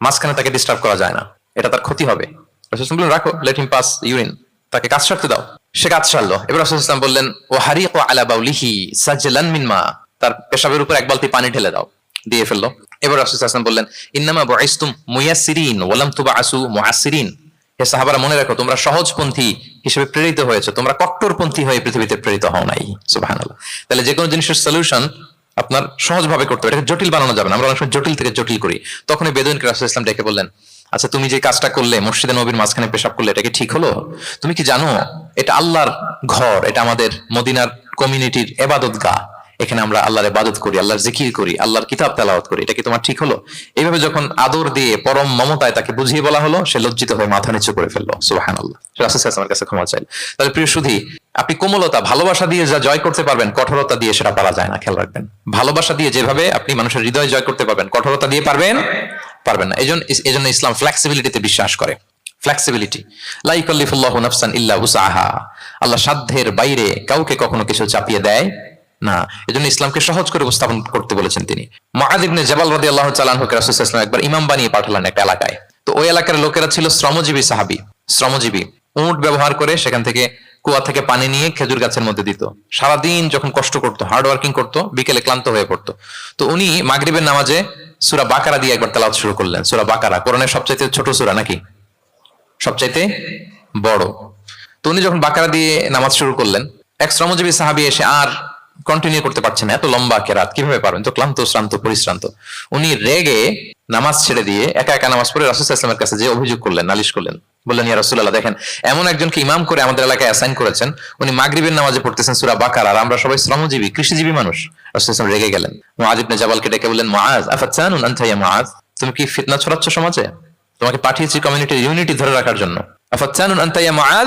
A: মাঝখানে তাকে ডিস্টার্ব করা যায় না, এটা তার ক্ষতি হবে। রাসূল ইসলাম বললেন রাখো, লেট হিম পাস ইউরিন, তাকে কাজ সারতে দাও। সে কাজ সারলো। এবার রাসূল ইসলাম বললেন ও হারিকু আলা বাউলিহি সাজলান মিন মা, তার পেশাবের উপর এক বালতি পানি ঢেলে দাও, দিয়ে ফেললো। এবার রাসূল সাল্লাল্লাহু আলাইহি ওয়াসাল্লাম বললেন ইন্নামা বুইসতুম মুয়াসসিরিন ওয়া লাম তুবআসু মুআসসিরিন, হে সাহাবারা মনে রাখো তোমরা সহজপন্থী হিসেবে প্রেরিত হয়েছে, তোমরা কট্টরপন্থী হয়ে পৃথিবীতে প্রেরিত হও নাই। সুবহানাল্লাহ। তাহলে যে কোনো জিনিসের সলিউশন আপনার সহজভাবে করতে হবে, এটাকে জটিল বানানো যাবে না। আমরা অনেক সময় জটিল থেকে জটিল করি। তখনই বেদুইনকে রাসূল ইসলাম ডেকে বললেন আচ্ছা তুমি যে কাজটা করলে, মসজিদে নবীর মাঝখানে পেশাব করলে, এটা কি ঠিক হলো? তুমি কি জানো এটা আল্লাহর ঘর, এটা আমাদের মদিনার কমিউনিটির ইবাদতগাহ, এখানে আমরা আল্লাহর ইবাদত করি, আল্লাহর জিকির করি, আল্লাহর কিতাব তেলাওয়াত করি, এটা কি তোমার ঠিক হলো? এইভাবে যখন আদর দিয়ে পরম মমতায় তাকে বুঝিয়ে বলা হলো, সে লজ্জিত হয়ে মাথা নিচু করে ফেললো। সুবহানাল্লাহ। রাসূল সাল্লাল্লাহু আলাইহি ওয়াসাল্লামের কাছে ক্ষমা চাইল। তাহলে প্রিয় সুধী, আপনি কোমলতা, ভালোবাসা দিয়ে যা জয় করতে পারবেন, কঠোরতা দিয়ে সেটা পারা যায় না, খেয়াল রাখবেন। ভালোবাসা দিয়ে যেভাবে আপনি মানুষের হৃদয় জয় করতে পারবেন, কঠোরতা দিয়ে পারবেন না। এজন্য ইসলাম ফ্লেক্সিবিলিটিতে বিশ্বাস করে। ফ্লেক্সিবিলিটি, লা ইউকাল্লিফুল্লাহু নাফসান ইল্লা উসআহা, আল্লাহ সাধ্যের বাইরে কাউকে কখনো কিছু চাপিয়ে দেয় না। এজন্য ইসলামকে সহজ করে উপস্থাপন করতে বলেছেন তিনি। মুআয ইবনে জাবাল রাদিয়াল্লাহু তাআলা আনহু কে রাসূল সাল্লাল্লাহু আলাইহি ওয়াসাল্লাম একবার ইমাম বানিয়ে পাঠালেন একটা এলাকায়। তো ওই এলাকার লোকেরা ছিল শ্রমজীবী সাহাবী, শ্রমজীবী, উট ব্যবহার করে সেখান থেকে কুয়া থেকে পানি নিয়ে খেজুর গাছের মধ্যে দিত। সারাদিন যখন কষ্ট করতো, হার্ড ওয়ার্কিং করতো, বিকেলে ক্লান্ত হয়ে পড়তো। তো উনি মাগরিবের নামাজে সূরা বাকারা দিয়ে একবার তেলাওয়াত শুরু করলেন। সূরা বাকারা কোরআনের সবচাইতে ছোট সূরা নাকি সবচাইতে বড়? তো উনি যখন বাকারা দিয়ে নামাজ শুরু করলেন, এক শ্রমজীবী সাহাবী এসে আর কন্টিনিউ করতে পারছেন না, এত লম্বা কেরাত কিভাবে পারবেন, তো ক্লান্ত, শ্রান্ত, পরিশ্রান্ত। উনি রেগে নামাজ ছেড়ে দিয়ে একা একা নামাজ পড়ে রাসূল সাল্লাল্লাহু আলাইহি ওয়াসাল্লামের কাছে যে অভিযোগ করলেন, নালিশ করলেন। বললেন ইয়া রাসূলুল্লাহ, দেখেন এমন একজনকে ইমাম করে আমাদের এলাকায় অ্যাসাইন করেছেন, উনি মাগরিবের নামাজে পড়তেছেন সূরা বাকারা, আর আমরা সবাই শ্রমজীবী, কৃষিজীবী মানুষ। রাসূল সাল্লাল্লাহু আলাইহি ওয়াসাল্লাম রেগে গেলেন। মুআয ইবনে জাবালকে ডেকে বললেন মুআয আফাতানুন আনতা ইয়া মুআয, তুমি কি ফিতনা ছড়াচ্ছ সমাজে? তোমাকে পাঠিয়েছি কমিউনিটির ইউনিটি ধরে রাখার জন্য। আফাতানুন আনতা ইয়া মুআয,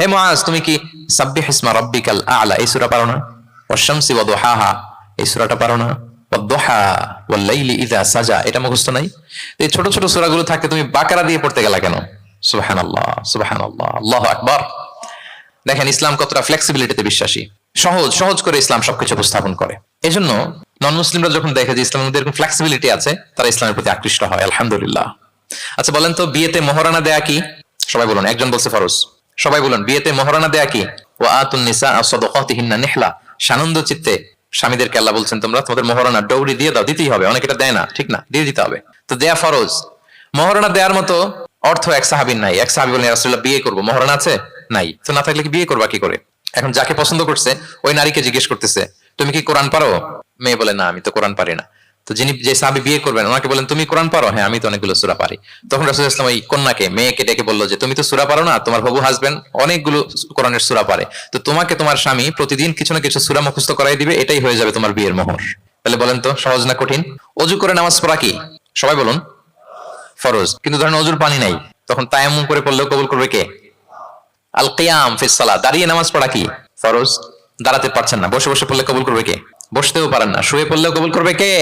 A: হে মুআয তুমি কি সাব্বিহ ইসমা রাব্বিকাল আ'লা এই সূরা পারো না? ওয়াশ-শামসি ওয়া দুহাহা এই সূরাটা পারো না? ওয়াদ-দুহা ওয়াল-লাইলি ইযা সাজা এটা মুখস্থ নাই? এই ছোট ছোট সূরাগুলো থাকে, তুমি বাকারা দিয়ে পড়তে গেলা কেন? সুবহানাল্লাহ, সুবহানাল্লাহ, আল্লাহু আকবার। দেখেন ইসলাম কতটা ফ্লেক্সিবিলিটিতে বিশ্বাসী, সহজ করে ইসলাম সবকিছু উপস্থাপন করে। এজন্য নন মুসলিমরা যখন দেখে যে ইসলামের মধ্যে এরকম ফ্লেক্সিবিলিটি আছে, তারা ইসলামের প্রতি আকৃষ্ট হয়। আলহামদুলিল্লাহ। আচ্ছা বলেন তো, বিয়েতে মহরানা দেয়া কি? সবাই বলুন। একজন বলছে ফরজ। সবাই বলুন, বিয়েতে মহরানা দেয়া কি? ওয়া আতুন নিসা সাদাকাতিহিন্না নিহলা, সানন্দ চিত্তে স্বামীদেরকে আল্লাহ বলছেন তোমরা তোমাদের মহরানা ডৌরি দিয়ে দাও, দিতেই হবে। অনেকে এটা দেয় না, ঠিক না, দিয়ে দিতে হবে। তো দেয়া ফরজ। মহরানা দেওয়ার মতো অর্থ এক সাহাবীর নাই। এক সাহাবী বলেন ইয়া রাসূলুল্লাহ বিয়ে করব, মহরানা আছে? নাই। তো না থাকলে কি বিয়ে করবা কি করে? এখন যাকে পছন্দ করছে ওই নারীকে জিজ্ঞেস করতেছে তুমি কি কোরআন পারো? মেয়ে বলে না, আমি তো কোরআন পারি না। তো যিনি যে সাহাবী বিয়ে করবেন ওনাকে বলেন তুমি কোরআন পারো? হ্যাঁ আমি তো অনেকগুলো সূরা পারি। তখন রাসূল সাল্লাল্লাহু আলাইহি ওয়াসাল্লাম ওই কন্যাকে, মেয়েকে ডেকে বলল যে তুমি তো সূরা পারো না, তোমার হবু হাজবেন্ড অনেকগুলো কোরআনের সূরা পারে, তো তোমাকে তোমার স্বামী প্রতিদিন কিছু না কিছু সূরা মুখস্থ করাই দিবে, এটাই হয়ে যাবে তোমার বিয়ের মোহর। তাহলে বলেন তো সহজ না কঠিন? ওযু করে নামাজ পড়া কি? সবাই বলুন ফরজ। কিন্তু ধরেন ওযুর পানি নাই, তখন তায়াম্মুম করে পড়লেও কবুল করবে কে? আল কিয়াম ফিস সালাহ, দাঁড়িয়ে নামাজ পড়া কি? ফরজ। দাঁড়াতে পারছেন না, বসে বসে পড়লে কবুল করবে কে? বসতেও পারেন না, শুয়ে পড়লেও কবুল করবে কে?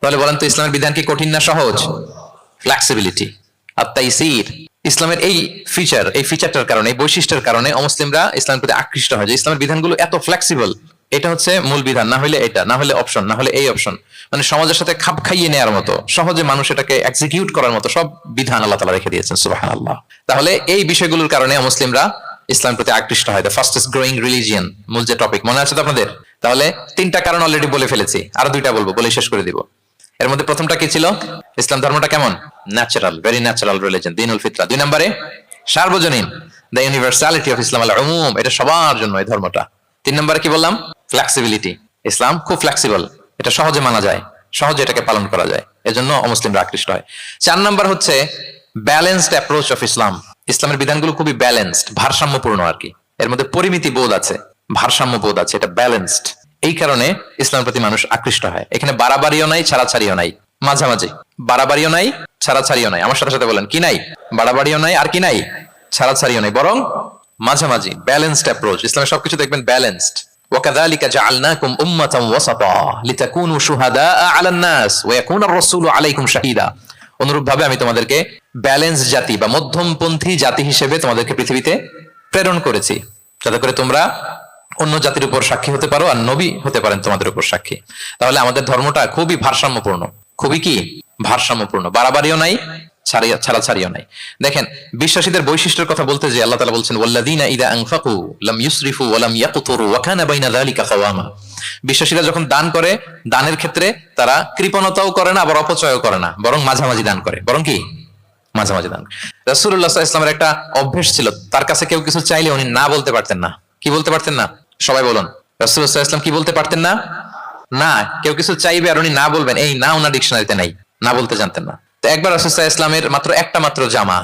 A: তাহলে বলেন তো ইসলামের বিধান কি কঠিন না সহজ? ফ্লেক্সিবিলিটি আর তাইসির। ইসলামের এই ফিচারটার কারণে, এই বৈশিষ্ট্যের কারণে অমুসলিমরা ইসলামের প্রতি আকৃষ্ট হয়, যে ইসলামের বিধানগুলো এত ফ্লেক্সিবল। এটা হচ্ছে মূল বিধান, না হলে এটা, না হলে অপশন, না হলে এই অপশন, মানে সমাজের সাথে খাপ খাইয়ে নেওয়ার মতো, সহজে মানুষ এটাকে এক্সিকিউট করার মতো সব বিধান আল্লাহ তাআলা রেখে দিয়েছেন। সুবহানাল্লাহ। তাহলে এই বিষয়গুলোর কারণে মুসলিমরা ইসলামের প্রতি আকৃষ্ট হয়। দ্য ফাস্টেস্ট গ্রোয়িং রিলিজিয়ন, মূল যে টপিক মনে আছে তো আপনাদের? তাহলে তিনটা কারণ অলরেডি বলে ফেলেছি, আরো দুইটা বলবো, বলে শেষ করে দিব। এর মধ্যে প্রথমটা কি ছিল? ইসলাম ধর্মটা কেমন? ন্যাচারাল, ভেরি ন্যাচারাল রিলিজিয়ন, দীনুল ফিতরা। দুই নম্বরে সার্বজনীন, দ্য ইউনিভার্সালিটি অফ ইসলাম, আল উমুম, এটা সবার জন্য এই ধর্মটা। তিন নম্বরে কি বললাম? ফ্লেক্সিবিলিটি, ইসলাম খুব ফ্লেক্সিবল, এটা সহজে মানা যায়, সহজে এটাকে পালন করা যায়, এজন্য অমুসলিমরা আকৃষ্ট হয়। চার নম্বর হচ্ছে ব্যালেন্সড অ্যাপ্রোচ অফ ইসলাম। ইসলামের বিধানগুলো খুবই ব্যালেন্সড, ভারসাম্যপূর্ণ আর কি। এর মধ্যে পরিমিতি বোধ আছে, ভারসাম্য বোধ আছে, এটা ব্যালেন্সড। এই কারণে ইসলামের প্রতি মানুষ আকৃষ্ট হয়। এখানে বাড়াবাড়িও নাই, ছাড়াছাড়িও নাই, মাঝামাঝি। বাড়াবাড়িও নাই, ছাড়াছাড়িও নাই। আমার সাথে সাথে বলেন কি নাই? বাড়াবাড়িও নাই, আর কি নাই? ছাড়াছাড়িও নাই, বরং মাঝামাঝি, ব্যালেন্সড অ্যাপ্রোচ। ইসলামের সবকিছু দেখবেন ব্যালেন্সড, وكذلك جعلناكم أمة وسطا لتكونوا شهداء على الناس ويكون الرسول عليكم شهيدا। অনুরূপভাবে আমি তোমাদেরকে ব্যালেন্স জাতি বা মধ্যমপন্থী জাতি হিসেবে তোমাদেরকে পৃথিবীতে প্রেরণ করেছি, যাতে করে তোমরা অন্য জাতির উপর সাক্ষী হতে পারো আর নবী হতে পারেন তোমাদের উপর সাক্ষী। তাহলে আমাদের ধর্মটা খুবই ভারসাম্যপূর্ণ, খুবই কি ভারসাম্যপূর্ণ, বাড়াবাড়িও নাই, ছাড়াছাড়িও নাই। দেখেন বিশ্বাসীদের বৈশিষ্ট্যের কথা বলতে যে আল্লাহ তাআলা বলছেন ওয়াল্লাযীনা ইযা আনফাকু লাম ইউসরিফু ওয়া লাম ইয়াকতুরু ওয়া কানা বাইনা যালিকা কাওয়ামা। বিশ্বাসীরা যখন দান করে, দানের ক্ষেত্রে তারা কৃপণতাও করে না আবার অপচয়ও করে না, বরং মাঝামাঝি দান করে। বরং কি মাঝামাঝি দান। রাসূলুল্লাহ সাল্লাল্লাহু আলাইহি ওয়াসাল্লামের একটা অভ্যাস ছিল, তার কাছে কেউ কিছু চাইলে উনি না বলতে পারতেন না। কি বলতে পারতেন না? সবাই বলুন। রাসূলুল্লাহ সাল্লাল্লাহু আলাইহি ওয়াসাল্লাম কি বলতে পারতেন না? না। কেউ কিছু চাইবে আর উনি না বলবেন, এই না ওনার ডিকশনারিতে নাই, না বলতে জানতেন না। তো একবার রাসূল সাল্লাল্লাহু আলাইহি ওয়াসাল্লামের মাত্র জামা,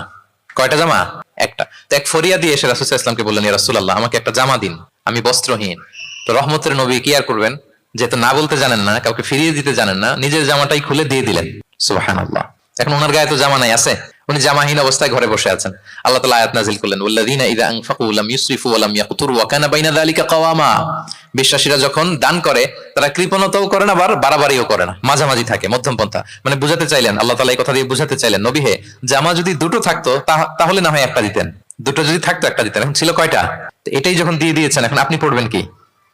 A: কয়টা জামা? একটা। তো এক ফরিয়াদি এসে রাসূল সাল্লাল্লাহু আলাইহি ওয়াসাল্লামকে বললেন, ইয়া রাসূলুল্লাহ আমাকে একটা জামা দিন, আমি বস্ত্রহীন। তো রহমতের নবী কি আর করবেন, যেহেতু না বলতে জানেন না, কাউকে ফিরিয়ে দিতে জানেন না, নিজের জামাটাই খুলে দিয়ে দিলেন। সুবহানাল্লাহ। এখন ওনার গায়ে তো জামা নাই, আছে? উনি জামাহীন অবস্থায় ঘরে বসে আছেন। আল্লাহ তাআলা আয়াত নাযিল করলেন ওয়াল্লাযীনা ইযা আনফাকু লাম ইউসরিফু ওয়া লাম ইয়াকতুরু ওয়া কানা বাইনা যালিকা কাওয়ামা। বিশ্বাসীরা যখন দান করে তারা কৃপণতাও করে না আবার বাড়াবাড়িও করে না, মাঝামাঝি থাকে, মধ্যমপন্থা। মানে বুঝাতে চাইলেন, আল্লাহ তাআলা এই কথা দিয়ে বুঝাতে চাইলেন, নবী হে জামা যদি দুটো থাকতো তাহলে না হয় একটা দিতেন, দুটো যদি থাকতো একটা দিতেন। এখন ছিল কয়টা? এটাই যখন দিয়ে দিয়েছেন এখন আপনি পড়বেন কি?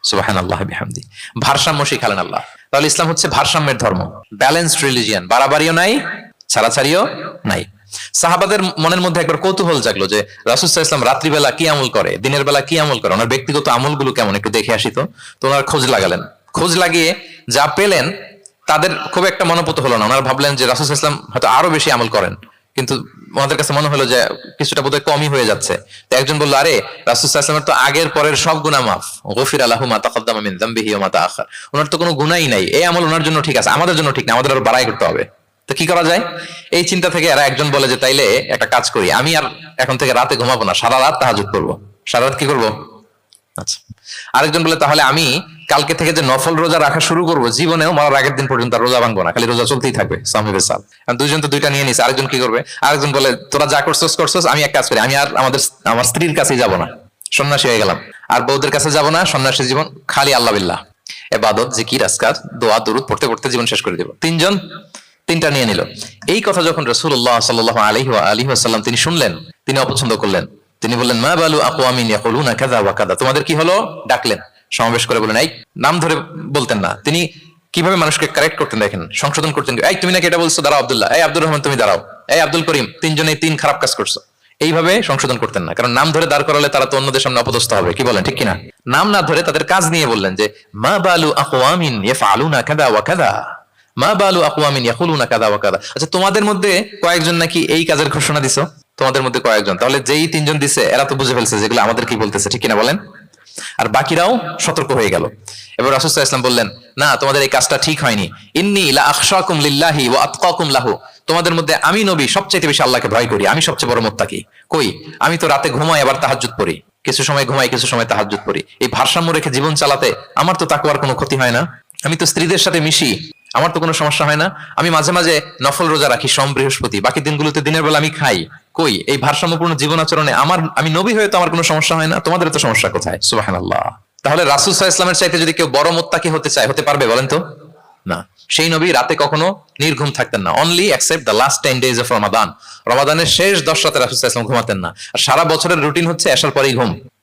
A: সুবহানাল্লাহ বিহামদি। ভারসাম্য শিখালেন আল্লাহ। তাহলে ইসলাম হচ্ছে ভারসাম্যের ধর্ম, ব্যালেন্সড রিলিজিয়ান, বাড়াবাড়িও নাই ছাড়াছাড়িও নাই। সাহাবাদের মনের মধ্যে একবার কৌতূহল জাগলো যে রাসূল সাল্লাল্লাহু আলাইহি ওয়াসাল্লাম রাত্রিবেলা কি আমল করে, দিনের বেলা কি আমল করে, ওনার ব্যক্তিগত আমলগুলো কেমন একটু দেখে আসি। তো ওনার খোঁজ লাগালেন, খোঁজ লাগিয়ে যা পেলেন তাদের খুব একটা মনোপুত হলো না। ওনারা ভাবলেন যে রাসূল সাল্লাল্লাহু আলাইহি ওয়াসাল্লাম হয়তো আরো বেশি আমল করেন, কিন্তু ওনাদের কাছে মনে হলো যে কিছুটা বোধহয় কমই হয়ে যাচ্ছে। তো একজন বললো, আরে রাসূল সাল্লাল্লাহু আলাইহি ওয়াসাল্লামের তো আগের পরের সব গুনাহ মাফ, গুফিরা লাহু মা তাকাদ্দামা মিন যামবিহি ওয়া মা তাআখার, ওনার তো কোনো গুনাহই নাই, এই আমল ওনার জন্য ঠিক আছে, আমাদের জন্য ঠিক না, আমাদের আরো বাড়াই করতে হবে। তো কি করা যায়? এই চিন্তা থেকে এরা একজন বলে যে তাইলে একটা কাজ করি, আমি আর এখন থেকে রাতে ঘুমাবো না, সারা রাত তাহাজ্জুদ করবো। সারা রাত কি করবো? আচ্ছা। আরেকজন বলে তাহলে আমি কালকে থেকে যে নফল রোজা রাখা শুরু করবো, জীবনেও মরার আগের দিন পর্যন্ত আর রোজা ভাঙবো না, খালি রোজা চলতেই থাকবে। সাল দুইজন তো দুইটা নিয়ে নিছে। আরেকজন কি করবে? আরেকজন বলে তোরা যা করছস, আমি এক কাজ করি, আমি আর আমার স্ত্রীর কাছেই যাবো না, সন্ন্যাসী হয়ে গেলাম, আর বউদের কাছে যাবো না, সন্ন্যাসী জীবন, খালি আল্লাহ বিল্লাহ, ইবাদত, জিকির, আজকার, দোয়া, দুরূদ পড়তে পড়তে জীবন শেষ করে দেব। তিনজন তিনটা নিয়ে নিল। এই কথা যখন রাসূলুল্লাহ সাল্লাল্লাহু আলাইহি ওয়াসাল্লাম তিনি শুনলেন, তিনি অপছন্দ করলেন। তিনি বললেন, মা বালু আকওয়ামিন ইয়াকুলুনা কাযা ওয়া কাযা। তোমাদের কি হলো? ডাকলেন, সমাবেশ করে বলেন, এই নাম ধরে বলতেন না। তিনি কিভাবে মানুষকে কারেক্ট করতেন দেখেন, সংশোধন করতেন। এই তুমি নাকি এটা বলছো, দাঁড়াও আব্দুল্লাহ, এই আব্দুর রহমান তুমি দাঁড়াও, এই আব্দুল করিম, তিনজনেই তিন খারাপ কাজ করছো। এইভাবে সংশোধন করতেন না, কারণ নাম ধরে দাঁড় করালে তারা তো অন্যদের সামনে অপদস্থ হবে। কি বলেন, ঠিক কিনা? নাম না ধরে তাদের কাজ নিয়ে বললেন যে মা বালু আকওয়ামিন ইয়াফআলুনা কাযা ওয়া কাযা, মা বালু আকওয়ামিন ইয়াকুলুনা কাযা ওয়া কাযা। আচ্ছা, তোমাদের মধ্যে কয়েকজন নাকি এই কাজের ঘোষণা দিছো, তোমাদের মধ্যে কয়েকজন। তাহলে যেই তিনজন দিছে এরা তো বুঝে ফেলছে যেগুলো আমাদের কি বলতেছে, ঠিক কিনা বলেন? আর বাকিরাও সতর্ক হয়ে গেল। এবার রাসূল সাল্লাল্লাহু আলাইহি ওয়াসাল্লাম বললেন, না তোমাদের এই কাজটা ঠিক হয়নি। ইন্নী লা আখশাকুম লিল্লাহি ওয়া আতকাকুম লাহু। তোমাদের মধ্যে আমি নবী সবচেয়ে বেশি আল্লাহকে ভয় করি, আমি সবচেয়ে বড় মুত্তাকি। কই, আমি তো রাতে ঘুমাই আবার তাহাজ্জুদ পড়ি, কিছু সময় ঘুমাই কিছু সময় তাহাজ্জুদ পড়ি। এই ভারসাম্য রেখে জীবন চালাতে আমার তো তাকওয়ার কোনো ক্ষতি হয় না। আমি তো স্ত্রীদের সাথে মিশি, আমার তো কোনো সমস্যা হয় না। আমি মাঝে মাঝে নফল রোজা রাখি সোম বৃহস্পতি, বাকি দিনগুলোতে দিনের বেলা আমি খাই। কই, এই ভারসাম্যপূর্ণ জীবন আচরণে আমি নবী হয়ে তো আমার কোনো সমস্যা হয় না, তোমাদের তো সমস্যা কোথায়? সুবহানাল্লাহ। তাহলে রাসূল সাল্লাল্লাহু আলাইহি ওয়াসাল্লামের চাইতে যদি কেউ বড় মুত্তাকি হতে চায়, হতে পারবে বলেন তো? না। সেই নবী রাতে কখনো নির্ঘুম থাকতেন না, only except the last 10 days of Ramadan. রমাদানের শেষ 10 রাতে রাসূল সাল্লাল্লাহু আলাইহি ওয়াসাল্লাম ঘুমাতেন না। আর সারা বছরের রুটিন হচ্ছে এশার পরেই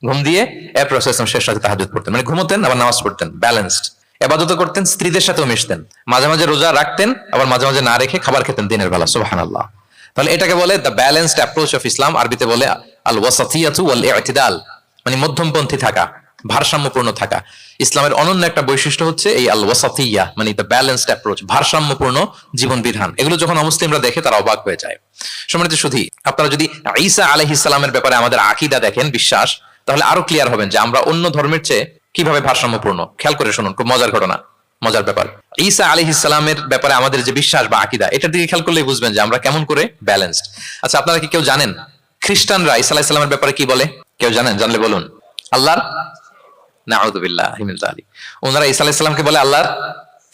A: ঘুম দিয়ে এরপর রাসূল সাল্লাল্লাহু আলাইহি ওয়াসাল্লাম শেষ রাতে তাহাজ্জুদ পড়তেন, মানে ঘুমোতেন আবার নামাজ পড়তেন, ব্যালেন্সড। ইবাদত করতেন, স্ত্রীদের সাথেও মিশতেন, মাঝে মাঝে রোজা রাখতেন, আবার মাঝে মাঝে না রেখে খাবার খেতেন দিনের বেলা। সুবহানাল্লাহ। তাহলে এটাকে বলে the balanced approach of Islam, আরবিতে বলে আল ওয়াসাতিয়াতু ওয়াল ইতিদাল, মানে মধ্যমপন্থী থাকা, ভারসাম্যপূর্ণ থাকা। ইসলামের অনন্য একটা বৈশিষ্ট্য হচ্ছে এই আল ওয়াসাতিয়া, মানে দ্য ব্যালেন্সড অ্যাপ্রোচ, ভারসাম্যপূর্ণ জীবন বিধান। এগুলো যখন অমুসলিমরা দেখে তারা অবাক হয়ে যায়। সম্মানিত সুধী, আপনারা যদি ঈসা আলাইহিস সালামের ব্যাপারে আমাদের আকীদা দেখেন, বিশ্বাস, তাহলে আরো ক্লিয়ার হবেন যে আমরা অন্য ধর্মের চেয়ে কিভাবে ভারসাম্যপূর্ণ। খেয়াল করে শুনুন, খুব মজার ঘটনা, মজার ব্যাপার। ঈসা আলাইহিস সালামের ব্যাপারে আমাদের যে বিশ্বাস বা আকীদা, এটার দিকে খেয়াল করলেই বুঝবেন যে আমরা কেমন করে ব্যালেন্সড। আচ্ছা, আপনারা কি কেউ জানেন খ্রিস্টানরা ঈসা আলাইহিস সালামের ব্যাপারে কি বলে? কেউ জানেন? জানলে বলুন। আল্লাহর, নাউযু বিল্লাহি মিন যালিক, ওনারা ঈসা আলাইহিস সালামকে বলে আল্লাহর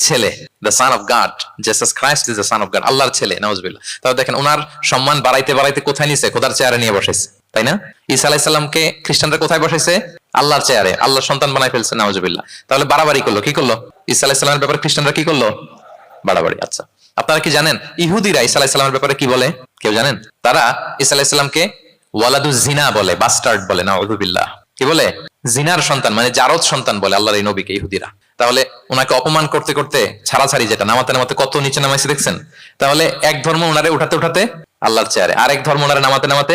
A: ছেলে, the son of god, Jesus Christ is the son of god, আল্লাহর ছেলে, নাউযু বিল্লাহ। তাহলে দেখেন ওনার সম্মান বাড়াইতে বাড়াইতে কোথায় নিছে? খোদার চেয়ারে নিয়ে বসাইছে, তাই না? ঈসা আলাইহিস সালামকে খ্রিস্টানরা কোথায় বসাইছে? আল্লাহর চেয়ারে আল্লাহর সন্তান বানাই ফেলছে, নাউজুবিল্লাহ। তাহলে বাড়াবাড়ি করলো, কি করলো? ঈসা আলাইহিস সালামের ব্যাপারে খ্রিস্টানরা কি করলো? বাড়াবাড়ি। আচ্ছা, আপনারা কি জানেন ইহুদিরা ঈসা আলাইহিস সালামের ব্যাপারে কি বলে? কেউ জানেন? তারা ঈসা আলাইহিস সালামকে ওয়ালাদু জিনা বলে, বাস্টার্ড বলে, নাউজুবিল্লাহ। কি বলে? জিনার সন্তান, মানে জারদ সন্তান বলে আল্লাহর এই নবীকে ইহুদিরা। তাহলে ওনাকে অপমান করতে করতে ছাড়াছাড়ি, যেটা নামাতে নামাতে কত নিচে নামাইছে দেখছেন? তাহলে এক ধর্ম ওনারে উঠাতে উঠাতে আল্লাহর চেয়ারে, আরেক ধর্ম ওনারে নামাতে নামাতে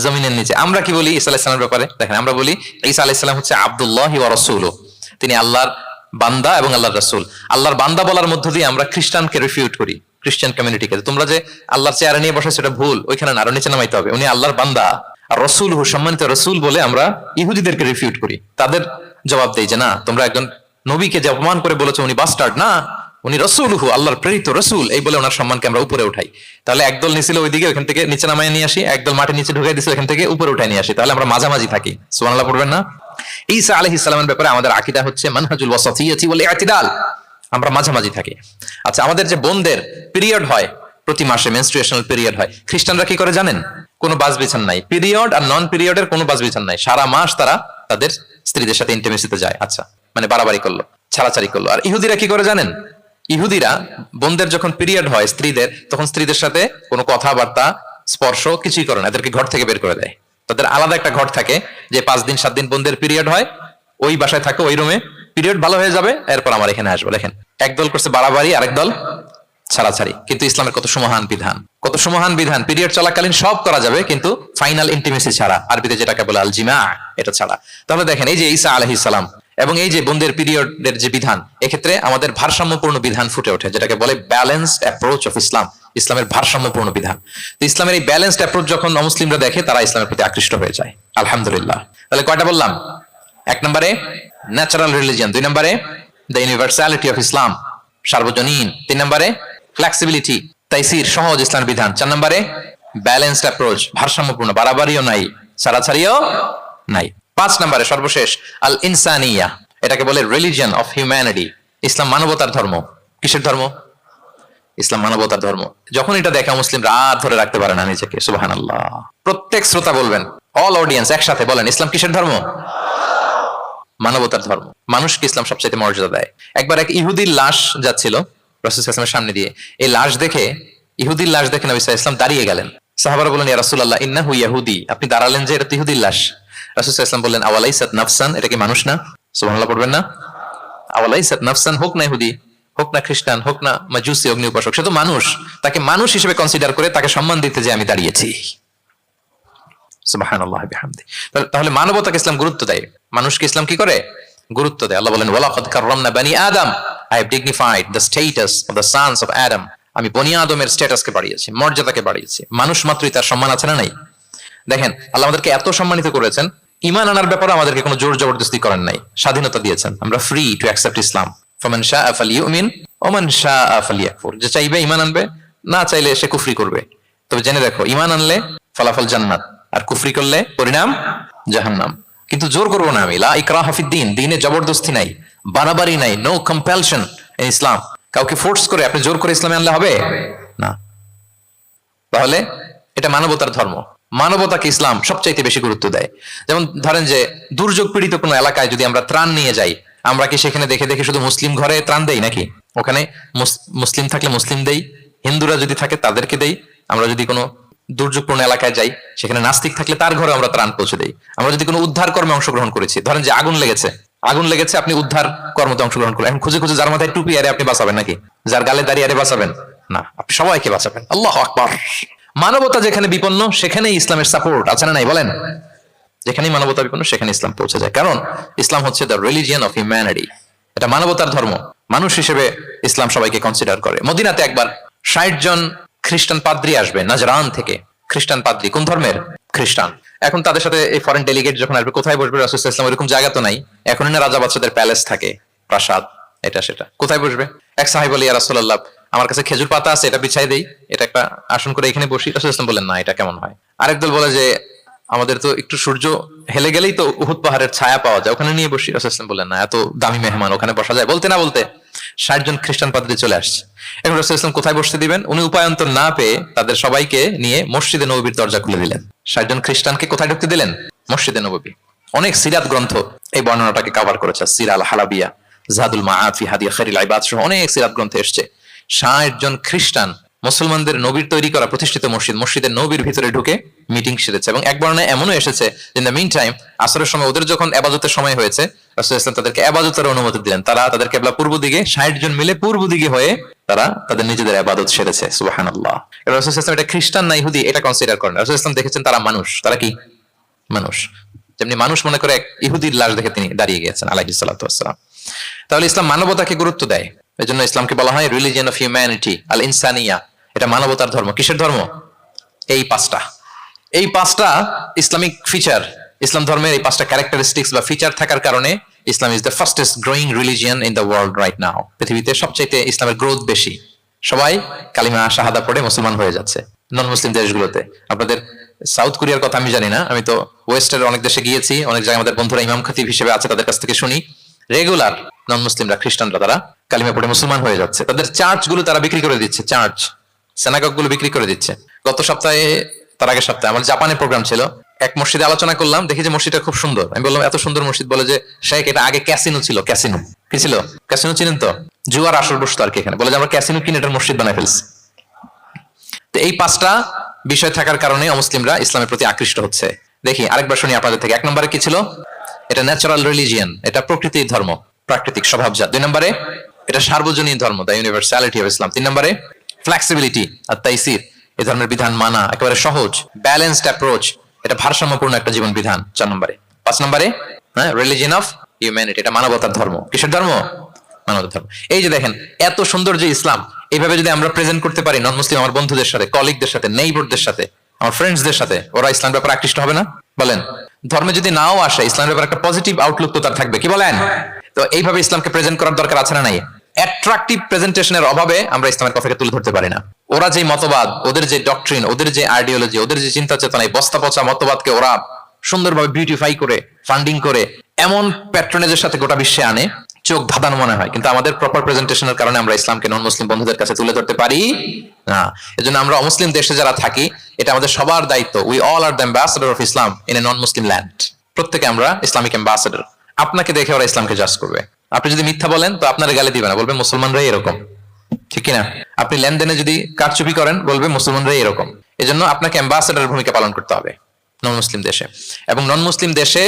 A: জমিনের নিচে। আমরা কি বলি ঈসা আলাইহিস সালামের ব্যাপারে? দেখেন, আমরা বলি ঈসা আলাইহিস সালাম হচ্ছে আব্দুল্লাহি ওয়া রাসূলুহু, তিনি আল্লাহর বান্দা এবং আল্লাহর রাসূল। আল্লাহর বান্দা বলার মধ্য দিয়ে আমরা খ্রিস্টানকে রিফিউট করি, খ্রিস্টান কমিউনিটিকে, তোমরা যে আল্লাহর চেয়ারে নিয়ে বসে সেটা ভুল, ওইখানে আরো নিচে নামাইতে হবে, উনি আল্লাহর বান্দা। আর রাসূলুহু, সম্মানিত রাসূল বলে আমরা ইহুদিদেরকে রিফিউট করি, তাদের জবাব দেই যে না, তোমরা একজন নবীকে যে অপমান করে বলেছো উনি বাস্টার্ড, না, উনি রাসূলুহু, আল্লাহর প্রেরিত রাসূল, এই বলে ওনার সম্মানকে আমরা উপরে উঠাই। তাহলে একদল নিছিল ওইদিকে, ওইখান থেকে নিচে নামায় নিয়ে আসি, একদল মাটির নিচে ঢুকাই দিছে, ওইখান থেকে উপরে উঠাই নিয়ে আসি। তাহলে আমরা মাঝামাঝি থাকি। সুবহানাল্লাহ পড়বেন না? ঈসা আলাইহিস সালামের ব্যাপারে আমাদের আকীদা হচ্ছে মানহাজুল ওয়াসাতিয়্যাতি ওয়াল ইতিদাল, আমরা মাঝামাঝি থাকি। আচ্ছা, আমাদের যে বোনদের পিরিয়ড হয় প্রতি মাসে, মেনস্ট্রুয়েশনাল পিরিয়ড হয়, খ্রিস্টানরা কি করে জানেন? কোনো বাজ বিছান নাই, পিরিয়ড আর নন পিরিয়ডের কোনো বাজ বিছান নাই, সারা মাস তারা তাদের স্ত্রীদের সাথে ইন্টিমেসিতে যায়। আচ্ছা, মানে বাড়াবাড়ি করলো, ছাড়াছাড়ি করলো। আর ইহুদিরা কি করে জানেন? ইহুদিরা বোনদের যখন পিরিয়ড হয় স্ত্রীদের, তখন স্ত্রীদের সাথে কোনো কথাবার্তা, স্পর্শ কিছুই করে না, এদেরকে ঘর থেকে বের করে দেয়। তাদের আলাদা একটা ঘর থাকে, যে 5 দিন 7 দিন বোনদের পিরিয়ড হয়, ওই বাসায় থাকে, ওই রুমে, পিরিয়ড ভালো হয়ে যাবে, এরপর আমার এখানে আসবো। দেখেন, একদল করছে বাড়াবাড়ি, আরেক দল ছাড়াছাড়ি। কিন্তু ইসলামের কত সুমহান বিধান, কত সুমহান বিধান! পিরিয়ড চলাকালীন সব করা যাবে, কিন্তু ফাইনাল ইন্টিমেসি ছাড়া, আরবিতে যেটাকে বলে আল জিমা, এটা ছাড়া। তাহলে দেখেন, এই যে ঈসা আলাইহিস সালাম এবং এই যে বোনদের পিরিয়ডের যে বিধান, এক্ষেত্রে আমাদের ভারসাম্যপূর্ণ বিধান ফুটে ওঠে, যেটাকে বলে ব্যালেন্সড অ্যাপ্রোচ অফ ইসলাম, ইসলামের ভারসাম্যপূর্ণ বিধান। তো ইসলামের এই ব্যালেন্সড অ্যাপ্রোচ যখন অমুসলিমরা দেখে, তারা ইসলামের প্রতি আকৃষ্ট হয়ে যায়, আলহামদুলিল্লাহ। তাহলে কয়টা বললাম? 1 নম্বরে ন্যাচারাল রিলিজিয়ন, 2 নম্বরে দ্য ইউনিভার্সালিটি অফ ইসলাম, সার্বজনীন, 3 নম্বরে ফ্লেক্সিবিলিটি, তাইসির, সহজ ইসলামের বিধান, 4 নম্বরে ব্যালেন্সড অ্যাপ্রোচ, ভারসাম্যপূর্ণ, বাড়াবাড়িও নাই, ছাড়াছাড়িও নাই, 5 নম্বরে সর্বশেষ আল ইনসানিয়া, এটাকে বলে রিলিজিয়ন অফ হিউম্যানিটি, ইসলাম মানবতার ধর্ম। কিসের ধর্ম? ইসলাম মানবতার ধর্ম। যখন এটা দেখে মুসলিম রাত ধরে রাখতে পারে না নিজেকে, সুবহানাল্লাহ। প্রত্যেক শ্রোতা বলবেন, অল অডিয়েন্স একসাথে বলেন, ইসলাম কিসের ধর্ম? মানবতার ধর্ম। মানুষকে ইসলাম সবচেয়ে মর্যাদা দেয়। একবার এক ইহুদির লাশ যাচ্ছিল রাসূল সাল্লাল্লাহু আলাইহি ওয়াসাল্লামের সামনে দিয়ে, এই লাশ দেখে, ইহুদির লাশ দেখে নবী সাল্লাল্লাহু আলাইহি ওয়াসাল্লাম দাঁড়িয়ে গেলেন। সাহাবারা বললেন, ইয়া রাসূলুল্লাহ ইন্নাহু ইয়াহুদি, আপনি দাঁড়ালেন যে, এটা তো ইহুদির লাশ। রাসূল সাল্লাল্লাহু আলাইহি ওয়াসাল্লাম বললেন, আওয়ালাইসাত নাফসান, এটা কি মানুষ না? সুবহানাল্লাহ পড়বেন না? আওয়ালাইসাত নাফসান, হোক না ইহুদি, হোক না খ্রিস্টান, হোক না মাজুসি, অগ্নি উপাসক, সে তো মানুষ। তাকে মানুষ হিসেবে কনসিডার করে তাকে সম্মান দিতে যে আমি দাঁড়িয়েছি। সুবহানাল্লাহ বিহামদি। তাহলে মানবতাকে ইসলাম গুরুত্ব দেয়, মানুষকে ইসলাম কি করে? গুরুত্ব দেয়। আল্লাহ বলেন, ওয়ালাকাদ কাররামনা বানি আদম, I have dignified the status of the sons of Adam, আমি বনি আদমের স্ট্যাটাসকে বাড়িয়েছি, মর্যাদাকে বাড়িয়েছি। মানুষ মাত্রই তার সম্মান আছে না নাই? দেখেন, আল্লাহ আমাদেরকে এত সম্মানিত করেছেন, ঈমান আনার ব্যাপারে আমাদেরকে কোনো জোর জবরদস্তি করেন নাই, স্বাধীনতা দিয়েছেন। আমরা ফ্রি টু অ্যাকসেপ্ট ইসলাম। ফামান শাআ ফালিউমিন ওয়া মান শাআ ফালিয়াকফুর, যে চাইবে ঈমান আনবে, না চাইলে সে কুফরি করবে। তবে জেনে দেখো, ঈমান আনলে ফলাফল জান্নাত, আর কুফরি করলে পরিণাম জাহান্নাম। কিন্তু জোর করবো না আমি, লা ইকরাহা ফিদ্দীন, দ্বীনে জবরদস্তি নাই, বাড়াবাড়ি নাই, নো কম্পালশন ইন ইসলাম। কাউকে ফোর্স করে আপনি জোর করে ইসলামে আনলে হবে না। তাহলে এটা মানবতার ধর্ম। মানবতাকে ইসলাম সবচাইতে বেশি গুরুত্ব দেয়। যেমন ধরেন যে, দুর্যোগ পীড়িত কোনো এলাকায় যদি আমরা ত্রাণ নিয়ে যাই, আমরা কি সেখানে দেখে দেখে শুধু মুসলিম ঘরে ত্রাণ দেই নাকি? ওখানে মুসলিম থাকলে মুসলিম দেই, হিন্দুরা যদি থাকে তাদেরকে দেই। আমরা যদি কোনো দুর্যোগপূর্ণ এলাকায় যাই, সেখানে নাস্তিক থাকলে তার ঘরে আমরা ত্রাণ পৌঁছে দেই। আমরা যদি কোনো উদ্ধার কর্মে অংশগ্রহণ করেছি, ধরেন যে আগুন লেগেছে, আপনি উদ্ধার কর্মতে অংশগ্রহণ করেন, এখন খুঁজে খুঁজে যার মাথায় টুপি আরে আপনি বাঁচাবেন নাকি? যার গালে দাঁড়িয়ে আরে বাঁচাবেন না, আপনি সবাইকে বাঁচাবেন। আল্লাহু আকবার। মানবতা যেখানে বিপন্ন, সেখানেই ইসলামের সাপোর্ট আছে না নাই বলেন? যেখানেই মানবতা বিপন্ন, সেখানে ইসলাম পৌঁছে যায়। কারণ ইসলাম হচ্ছে দ্য রিলিজিয়ন অফ হিউম্যানিটি, এটা মানবতার ধর্ম। মানুষ হিসেবে ইসলাম সবাইকে কনসিডার করে। মদিনাতে একবার 60 জন খ্রিস্টান পাদ্রী আসবে নাজরান থেকে। খ্রিস্টান পাদ্রী, কোন ধর্মের? খ্রিস্টান। এখন তাদের সাথে এই ফরেন ডেলিগেট যখন আসবে, কোথায় বসবে? রাসূল সাল্লাল্লাহু আলাইহি ওয়াসাল্লাম, এরকম জায়গা তো নাই। এখন না রাজা বাদশাদের প্যালেস থাকে, প্রাসাদ, এটা সেটা, কোথায় বসবে? এক সাহাবী বলে, ইয়া রাসূলুল্লাহ, আমার কাছে খেজুর পাতা আছে, এটা বিছাই দেই, এটা একটা আসন করে এখানে বসি। রাসূল সাল্লাল্লাহু আলাইহি ওয়াসাল্লাম বললেন, না, এটা কেমন হয়? আরেক দল বলে যে, আমাদের তো একটু সূর্য হেলে গেলেই তো উহুদ পাহাড়ের ছায়া পাওয়া যায়, ওখানে নিয়ে বসি। রাসূল সাল্লাল্লাহু আলাইহি ওয়াসাল্লাম বললেন, না, এত দামি মেহমান, ওখানে বসা যায়? বলতে না বলতে 60 জন খ্রিস্টান পাদ্রী চলে আসছে। এখন রাসূল সাল্লাল্লাহু আলাইহি ওয়াসাল্লাম কোথায় বসতে দিবেন? উনি উপায়ন্তর না পেয়ে তাদের সবাইকে নিয়ে মসজিদে নববীর দরজা খুলে দিলেন। 60 জন খ্রিস্টানকে কোথায় ঢুকতে দিলেন? মসজিদে নববী। অনেক সিরাত গ্রন্থ এই বর্ণনাটাকে কভার করেছে। সিরা আল হালাবিয়া, জাদুল মাআদ ফি হাদিয়া খায়রিল ইবাদ সহ অনেক সিরাত গ্রন্থে এসেছে 60 জন খ্রিস্টান মুসলমানদের নবীর তৈরি করা প্রতিষ্ঠিত মসজিদের নবীর ভিতরে ঢুকে মিটিং সেরেছে। এবং এক বর্ণনায় এমনও এসেছে, ইন দ্য মিন টাইম আসরের সময় ওদের যখন ইবাদতের সময় হয়েছে, রাসূল ইসলাম তাদেরকে ইবাদতের অনুমতি দিলেন। তারা তাদের কিবলা পূর্ব দিকে, 60 জন মিলে পূর্ব দিকে হয়ে তারা তাদের নিজেদের ইবাদত সেরেছে। সুবহানাল্লাহ। রাসূল ইসলাম এটা খ্রিস্টান না ইহুদি এটা কনসিডার করেন। রাসূল ইসলাম দেখেছেন তারা মানুষ। তারা কি মানুষ? যেমনি মানুষ মনে করে এক ইহুদির লাশ দেখে তিনি দাঁড়িয়ে গিয়েছেন আলাইহিস সালাতু ওয়াসসালাম। তাহলে ইসলাম মানবতাকে গুরুত্ব দেয়। এজন্য ইসলামকে বলা হয় রিলিজিয়ন অফ হিউম্যানিটি, আল ইনসানিয়া। এটা মানবতার ধর্ম। কিসের ধর্ম? এই পাঁচটা ইসলামিক ফিচার, ইসলাম ধর্মের এই 5টা ক্যারেক্টারিস্টিক্স বা ফিচার থাকার কারণে Islam is the fastest growing religion in the world right now. পৃথিবীতে সবচাইতে ইসলামের গ্রোথ বেশি। সবাই কালিমা শাহাদা পড়ে মুসলমান হয়ে যাচ্ছে নন মুসলিম দেশগুলোতে। আপনাদের সাউথ কোরিয়ার কথা আমি জানি না, আমি তো ওয়েস্টের অনেক দেশে গিয়েছি, অনেক জায়গায় আমাদের বন্ধুরা ইমাম খতিব হিসেবে আছে, তাদের কাছ থেকে শুনি রেগুলার নন মুসলিমরা, খ্রিস্টানরা তারা কালিমা পড়ে মুসলমান হয়ে যাচ্ছে। তাদের চার্চ গুলো তারা বিক্রি করে দিচ্ছে, চার্চ সেনাগগ গুলো বিক্রি করে দিচ্ছে। গত সপ্তাহে, তার আগের সপ্তাহে আমার জাপানে প্রোগ্রাম ছিল, এক মসজিদে আলোচনা করলাম, দেখি যে মসজিদটা খুব সুন্দর। আমি বললাম এত সুন্দর মসজিদ, বলে যে শেখ এটা আগে ক্যাসিনো ছিল। ক্যাসিনো কি ছিল? ক্যাসিনো চিনেন তো? জুয়ার আসর বসতো আর কি এখানে। বলে যে আমরা ক্যাসিনো কিনে এটার মসজিদ বানাই ফেলছি। তো এই 5টা বিষয় থাকার কারণে অমুসলিমরা ইসলামের প্রতি আকৃষ্ট হচ্ছে। দেখি আরেকবার শুনি আপনাদের থেকে। 1 নম্বরে কি ছিল? এটা ন্যাচারাল রিলিজিয়ন, এটা প্রকৃতির ধর্ম, প্রাকৃতিক স্বভাবজাত। 2 নম্বরে এটা সার্বজনীন ধর্ম, দ্য ইউনিভার্সালিটি অফ ইসলাম। 3 নম্বরে ফ্লেক্সিবিলিটি আর তাইসির, এই ধর্মের বিধান মানা একেবারে সহজ, ব্যালেন্সড অ্যাপ্রোচ, এটা ভারসাম্যপূর্ণ একটা জীবন বিধান। 4 নম্বরে। 5 নম্বরে রিলিজিয়ন অফ হিউম্যানিটি, এটা মানবতার ধর্ম। কিসের ধর্ম? মানবতার ধর্ম। এই যে দেখেন এত সুন্দর যে ইসলাম, এইভাবে যদি আমরা প্রেজেন্ট করতে পারি নন মুসলিম আমার বন্ধুদের সাথে, কলিগদের সাথে, নেইবরদের সাথে, আমার ফ্রেন্ডসদের সাথে, ওরা ইসলাম ব্যাপারে আকৃষ্ট হবে না? বলেন। ধর্মে যদি নাও আসে, ইসলামের ব্যাপারে একটা পজিটিভ আউটলুক তো তার থাকবে, কি বলেন? তো এইভাবে ইসলামকে প্রেজেন্ট করার দরকার আছে না নাই? অ্যাট্রাকটিভ প্রেজেন্টেশনের অভাবে আমরা ইসলামের কথাকে তুলে ধরতে পারি না। ওরা যে মতবাদ, ওদের যে ডক্ট্রিন, ওদের যে আইডিওলজি, ওদের যে চিন্তা চেতনা, এই বস্তা পচা মতবাদকে ওরা সুন্দরভাবে বিউটিফাই করে, ফান্ডিং করে, এমন প্যাট্রনেজের সাথে গোটা বিশ্বে আনে, চোখ ধাঁধানো মনে হয়। কিন্তু আমাদের প্রপার প্রেজেন্টেশনের কারণে আমরা ইসলামকে নন মুসলিম বন্ধুদের কাছে তুলে ধরতে পারি না। এজন্য আমরা অমুসলিম দেশে যারা থাকি, এটা আমাদের সবার দায়িত্ব। We all are the ambassador of Islam in a non Muslim land. প্রত্যেকে আমরা ইসলামিক অ্যাম্বাসেডর। আপনাকে দেখে ওরা ইসলামকে জাজ করবে। আপনি যদি মিথ্যা বলেন তো আপনার গালি দিবে না, বলবে মুসলমানরাই এরকম, ঠিক কিনা? আপনি লেনদেনে যদি কারচুপি করেন, বলবে মুসলমানরাই এরকম। এজন্য আপনাকে অ্যাম্বাসেডরের ভূমিকা পালন করতে হবে নন মুসলিম দেশে। এবং নন মুসলিম দেশে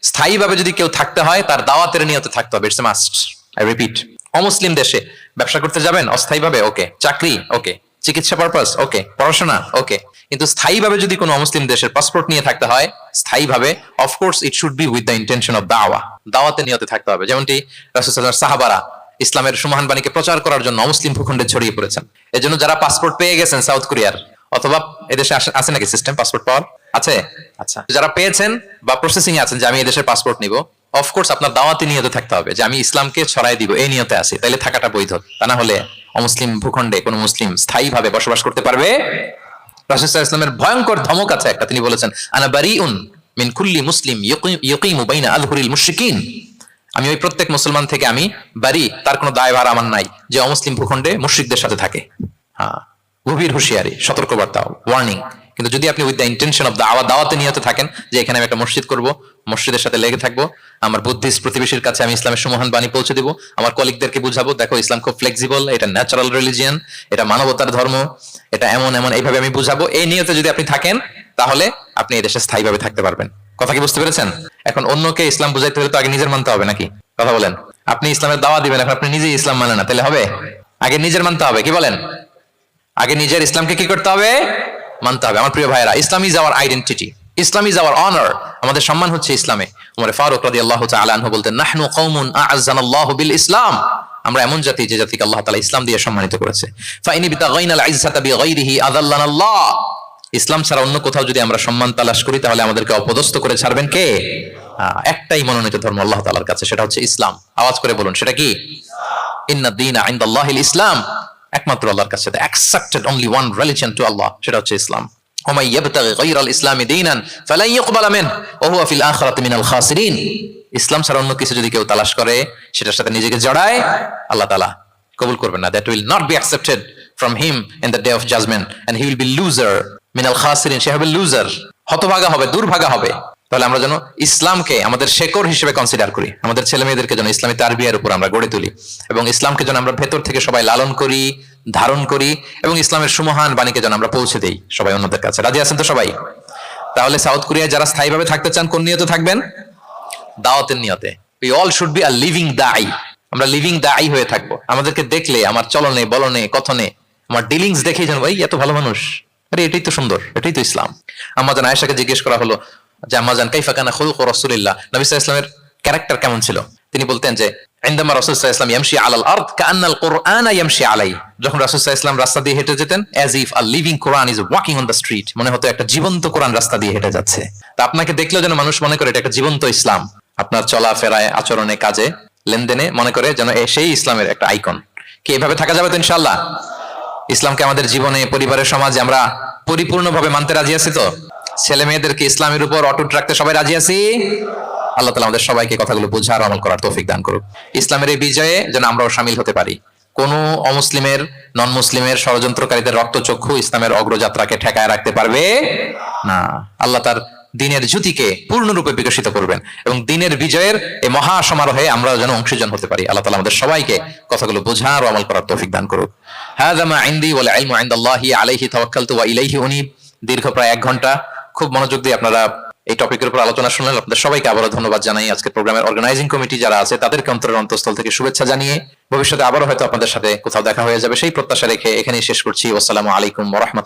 A: স্থায়ীভাবে যদি কেউ থাকতে হয়, তার দাওয়াতের নিয়তে থাকতে হবে। It's a must, I repeat. অমুসলিম দেশে ব্যবসা করতে যাবেন অস্থায়ীভাবে, ওকে। চাকরি, ওকে। চিকিৎসা পারপাস, ওকে। পড়াশোনা, ওকে। কিন্তু স্থায়ীভাবে যদি কোনো মুসলিম দেশের পাসপোর্ট নিয়ে থাকতে হয়, স্থায়ীভাবে, of course it should be with the intention of দাওয়া, দাওয়াতের নিয়তে থাকতে হবে। যেমনটি রাসূল সাল্লাল্লাহু আলাইহি ওয়াসাল্লাম সাহাবারা ইসলামের সুমহান বাণীকে প্রচার করার জন্য অমুসলিম ভূখণ্ডে ছড়িয়ে পড়েছেন। এজন্য যারা পাসপোর্ট পেয়ে গেছেন সাউথ কোরিয়ার, অথবা এদেশে আছে নাকি সিস্টেম পাসপোর্ট পাওয়ার? আছে? আচ্ছা, যারা পেয়েছেন বা প্রসেসিং এ আছেন যে আমি এদেশের পাসপোর্ট নিব, অফকোর্স আপনার দাওয়াতি নিয়তে থাকতে হবে যে আমি ইসলামকে ছড়াই দিব, এই নিয়তে আছি, তাইলে থাকাটা বৈধ। তা না হলে অমুসলিম ভূখণ্ডে কোনো মুসলিম স্থায়ীভাবে বসবাস করতে পারবে? রাসূল সাল্লাল্লাহু আলাইহি ওয়াসাল্লামের ভয়ঙ্কর ধমক আছে একটা, তিনি বলেছেন আনা বারিউন মিন কুল্লি মুসলিম ইয়াকিমু বাইনা আযহুরিল মুশরিকিন। আমি ওই প্রত্যেক মুসলমান থেকে আমি বারি, তার কোনো দায়ভার আমার নাই যে অমুসলিম ভূখণ্ডে মুশরিকদের সাথে থাকে। হ্যাঁ, গভীর হুঁশিয়ারি, সতর্কবার্তা, ওয়ার্নিং। কিন্তু যদি আপনি উইথ দ্য ইন্টেনশন অফ দাওয়াতে নিয়তে থাকেন যে এখানে আমি একটা মসজিদ করব, মসজিদের সাথে লেগে থাকবো, আমার বুদ্ধিস্ট প্রতিবেশীর কাছে আমি ইসলামের সুমহান বাণী পৌঁছে দিব, আমার কলিগদেরকে বুঝাবো দেখো ইসলাম খুব ফ্লেক্সিবল, এটা ন্যাচারাল রিলিজিয়ন, এটা মানবতার ধর্ম, এটা এমন এমন, এইভাবে আমি বুঝাবো, এই নিয়তে যদি আপনি থাকেন, তাহলে আপনি এই দেশে স্থায়ীভাবে থাকতে পারবেন। কথা কি বুঝতে পেরেছেন? এখন অন্যকে ইসলাম বুঝাইতে হলে তো আগে নিজের মানতে হবে নাকি? কথা বলেন। আপনি ইসলামের দাওয়া দিবেন, এখন আপনি নিজেই ইসলাম মানেন না, তাহলে হবে? আগে নিজের মানতে হবে, কি বলেন? আগে নিজের ইসলামকে কি করতে হবে? মানতে হবে। আমার প্রিয় ভাইরা, Islam is our identity, Islam is our honour. আমাদের সম্মান হচ্ছে ইসলামে। ওমর ফারুক রাদিয়াল্লাহু তাআলা আনহু বলতেন, নাহনু কওমুন আ'আজ্জানাল্লাহু বিল ইসলাম, আমরা এমন জাতি যে জাতিকে আল্লাহ তাআলা ইসলাম দিয়ে সম্মানিত করেছে। ফাইনি বিতাগাইনাল ইজ্জাতা বিগাইরিহি আযাল্লানাল্লাহ, ইসলাম ছাড়া অন্য কোথাও যদি আমরা সম্মান তালাশ করি, তাহলে আমাদেরকে অপদস্থ করে ছাড়বেন কে? একটাই মনোনীত ধর্ম আল্লাহ তাআলার কাছে, সেটা হচ্ছে ইসলাম। আওয়াজ করে বলুন, সেটা কি? ইন্নাদ দীনা ইনদাল্লাহিল ইসলাম, একমাত্র আল্লাহর কাছে accepted only one religion to Allah, সেটা হচ্ছে ইসলাম। ওমাই ইয়াবতাগি গায়রাল ইসলামি দীনান ফালান ইউকবালা মিনহু ওয়া হুয়া ফিল আখিরাতি মিনাল খাসিরিন। ইসলাম ছাড়া অন্য কিছু যদি কেউ তালাশ করে, সেটার সাথে নিজেকে জড়ায়, আল্লাহ তাআলা কবুল করবেন না। That will not be accepted from him in the day of judgment and he will be loser মিনাল খাসিরিন, সে হবে লুজার, হতভাগা হবে, দুর্ভাগা হবে। তাহলে আমরা যেন ইসলামকে আমাদের শেকড় হিসেবে কনসিডার করি, আমাদের ছেলে মেয়েদেরকে যেন ইসলামী তারবিয়ার উপর আমরা গড়ে তুলি, এবং ইসলামকে যেন আমরা ভেতর থেকে সবাই লালন করি, ধারণ করি, এবং ইসলামের সুমহান বাণীকে যেন আমরা পৌঁছে দেই সবাই অন্যদের কাছে। রাজি আছেন তো সবাই? তাহলে সাউথ কোরিয়ায় যারা স্থায়ীভাবে থাকতে চান কোন নিয়তে থাকবেন? দাওয়াতের নিয়তে। We all should be a living দাই। আমরা লিভিং দাই হয়ে থাকবো। আমাদেরকে দেখলে আমার চলনে বলনে কথনে আমার ডিলিংস দেখেই জানবো এই এত ভালো মানুষ, আরে এটাই তো সুন্দর, এটাই তো ইসলাম। আম্মাজান আয়েশাকে জিজ্ঞেস করা হলো যে আম্মাজান কাইফা কানা খুলুক রাসূলিল্লাহ, নবী সাল্লাল্লাহু আলাইহি ওয়াসাল্লামের ক্যারেক্টার কেমন ছিল? তিনি বলতেন যে ইনদামা রাসূল সাল্লাল্লাহু আলাইহি ওয়াসাল্লাম ইয়ামশি আলাল আরদ কাআন্নাল কুরআনা ইয়ামশি আলাই। যখন রাসূল সাল্লাল্লাহু আলাইহি ওয়াসাল্লাম রাস্তা দিয়ে হেঁটে যেতেন, as if a living Quran is walking on the street, মনে হতো একটা জীবন্ত কোরআন রাস্তা দিয়ে হেঁটে যাচ্ছে। তা আপনাকে দেখলেও যেন মানুষ মনে করে এটা একটা জীবন্ত ইসলাম। আপনার চলাফেরায়, আচরণে, কাজে, লেনদেনে মনে করে যেন সেই ইসলামের একটা আইকন। কি এভাবে থাকা যাবে তো ইনশাআল্লাহ? ইসলামকে আমাদের জীবনে, পরিবারের, সমাজে আমরা পরিপূর্ণভাবে মানতে রাজি আছি তো? ছেলে মেয়েদেরকে ইসলামের উপর অটুট রাখতে সবাই রাজি আছি? আল্লাহ তাআলা আমাদের সবাইকে কথাগুলো বোঝার, আমল করার তৌফিক দান করুক। ইসলামের এই বিজয়ে যেন আমরাও শামিল হতে পারি। কোন অমুসলিমের, নন মুসলিমের, ষড়যন্ত্রকারীদের রক্তচক্ষু ইসলামের অগ্রযাত্রাকে ঠেকায় রাখতে পারবে না। আল্লাহ তার দিনের জ্যোতিকে পূর্ণরূপে বিকশিত করবেন, এবং দিনের বিজয়ের এই মহা সমারোহে আমরা যেন অংশীজন হতে পারি। আল্লাহ তাআলা আমাদের সবাইকে কথাগুলো বোঝার ও আমল করার তৌফিক দান করুক। হাযা মা ইনদি ওয়াল ইলমু ইনদাল্লাহি আলাইহি তাওয়াক্কালতু ওয়া ইলাইহি উনীব। দীর্ঘ প্রায় 1 ঘন্টা খুব মনোযোগ দিয়ে আপনারা এই টপিকের উপর আলোচনা শুনলেন। আপনাদের সবাইকে আবারও ধন্যবাদ জানাই। আজকে প্রোগ্রামের অর্গানাইজিং কমিটি যারা আছে তাদেরকে অন্তরের অন্তঃস্থল থেকে শুভেচ্ছা জানিয়ে ভবিষ্যতে আবারও হয়তো আপনাদের সাথে কোথাও দেখা হয়ে যাবে সেই প্রত্যাশা রেখে এখানেই শেষ করছি। আসসালামু আলাইকুম ওয়া রাহমাতুল্লাহ।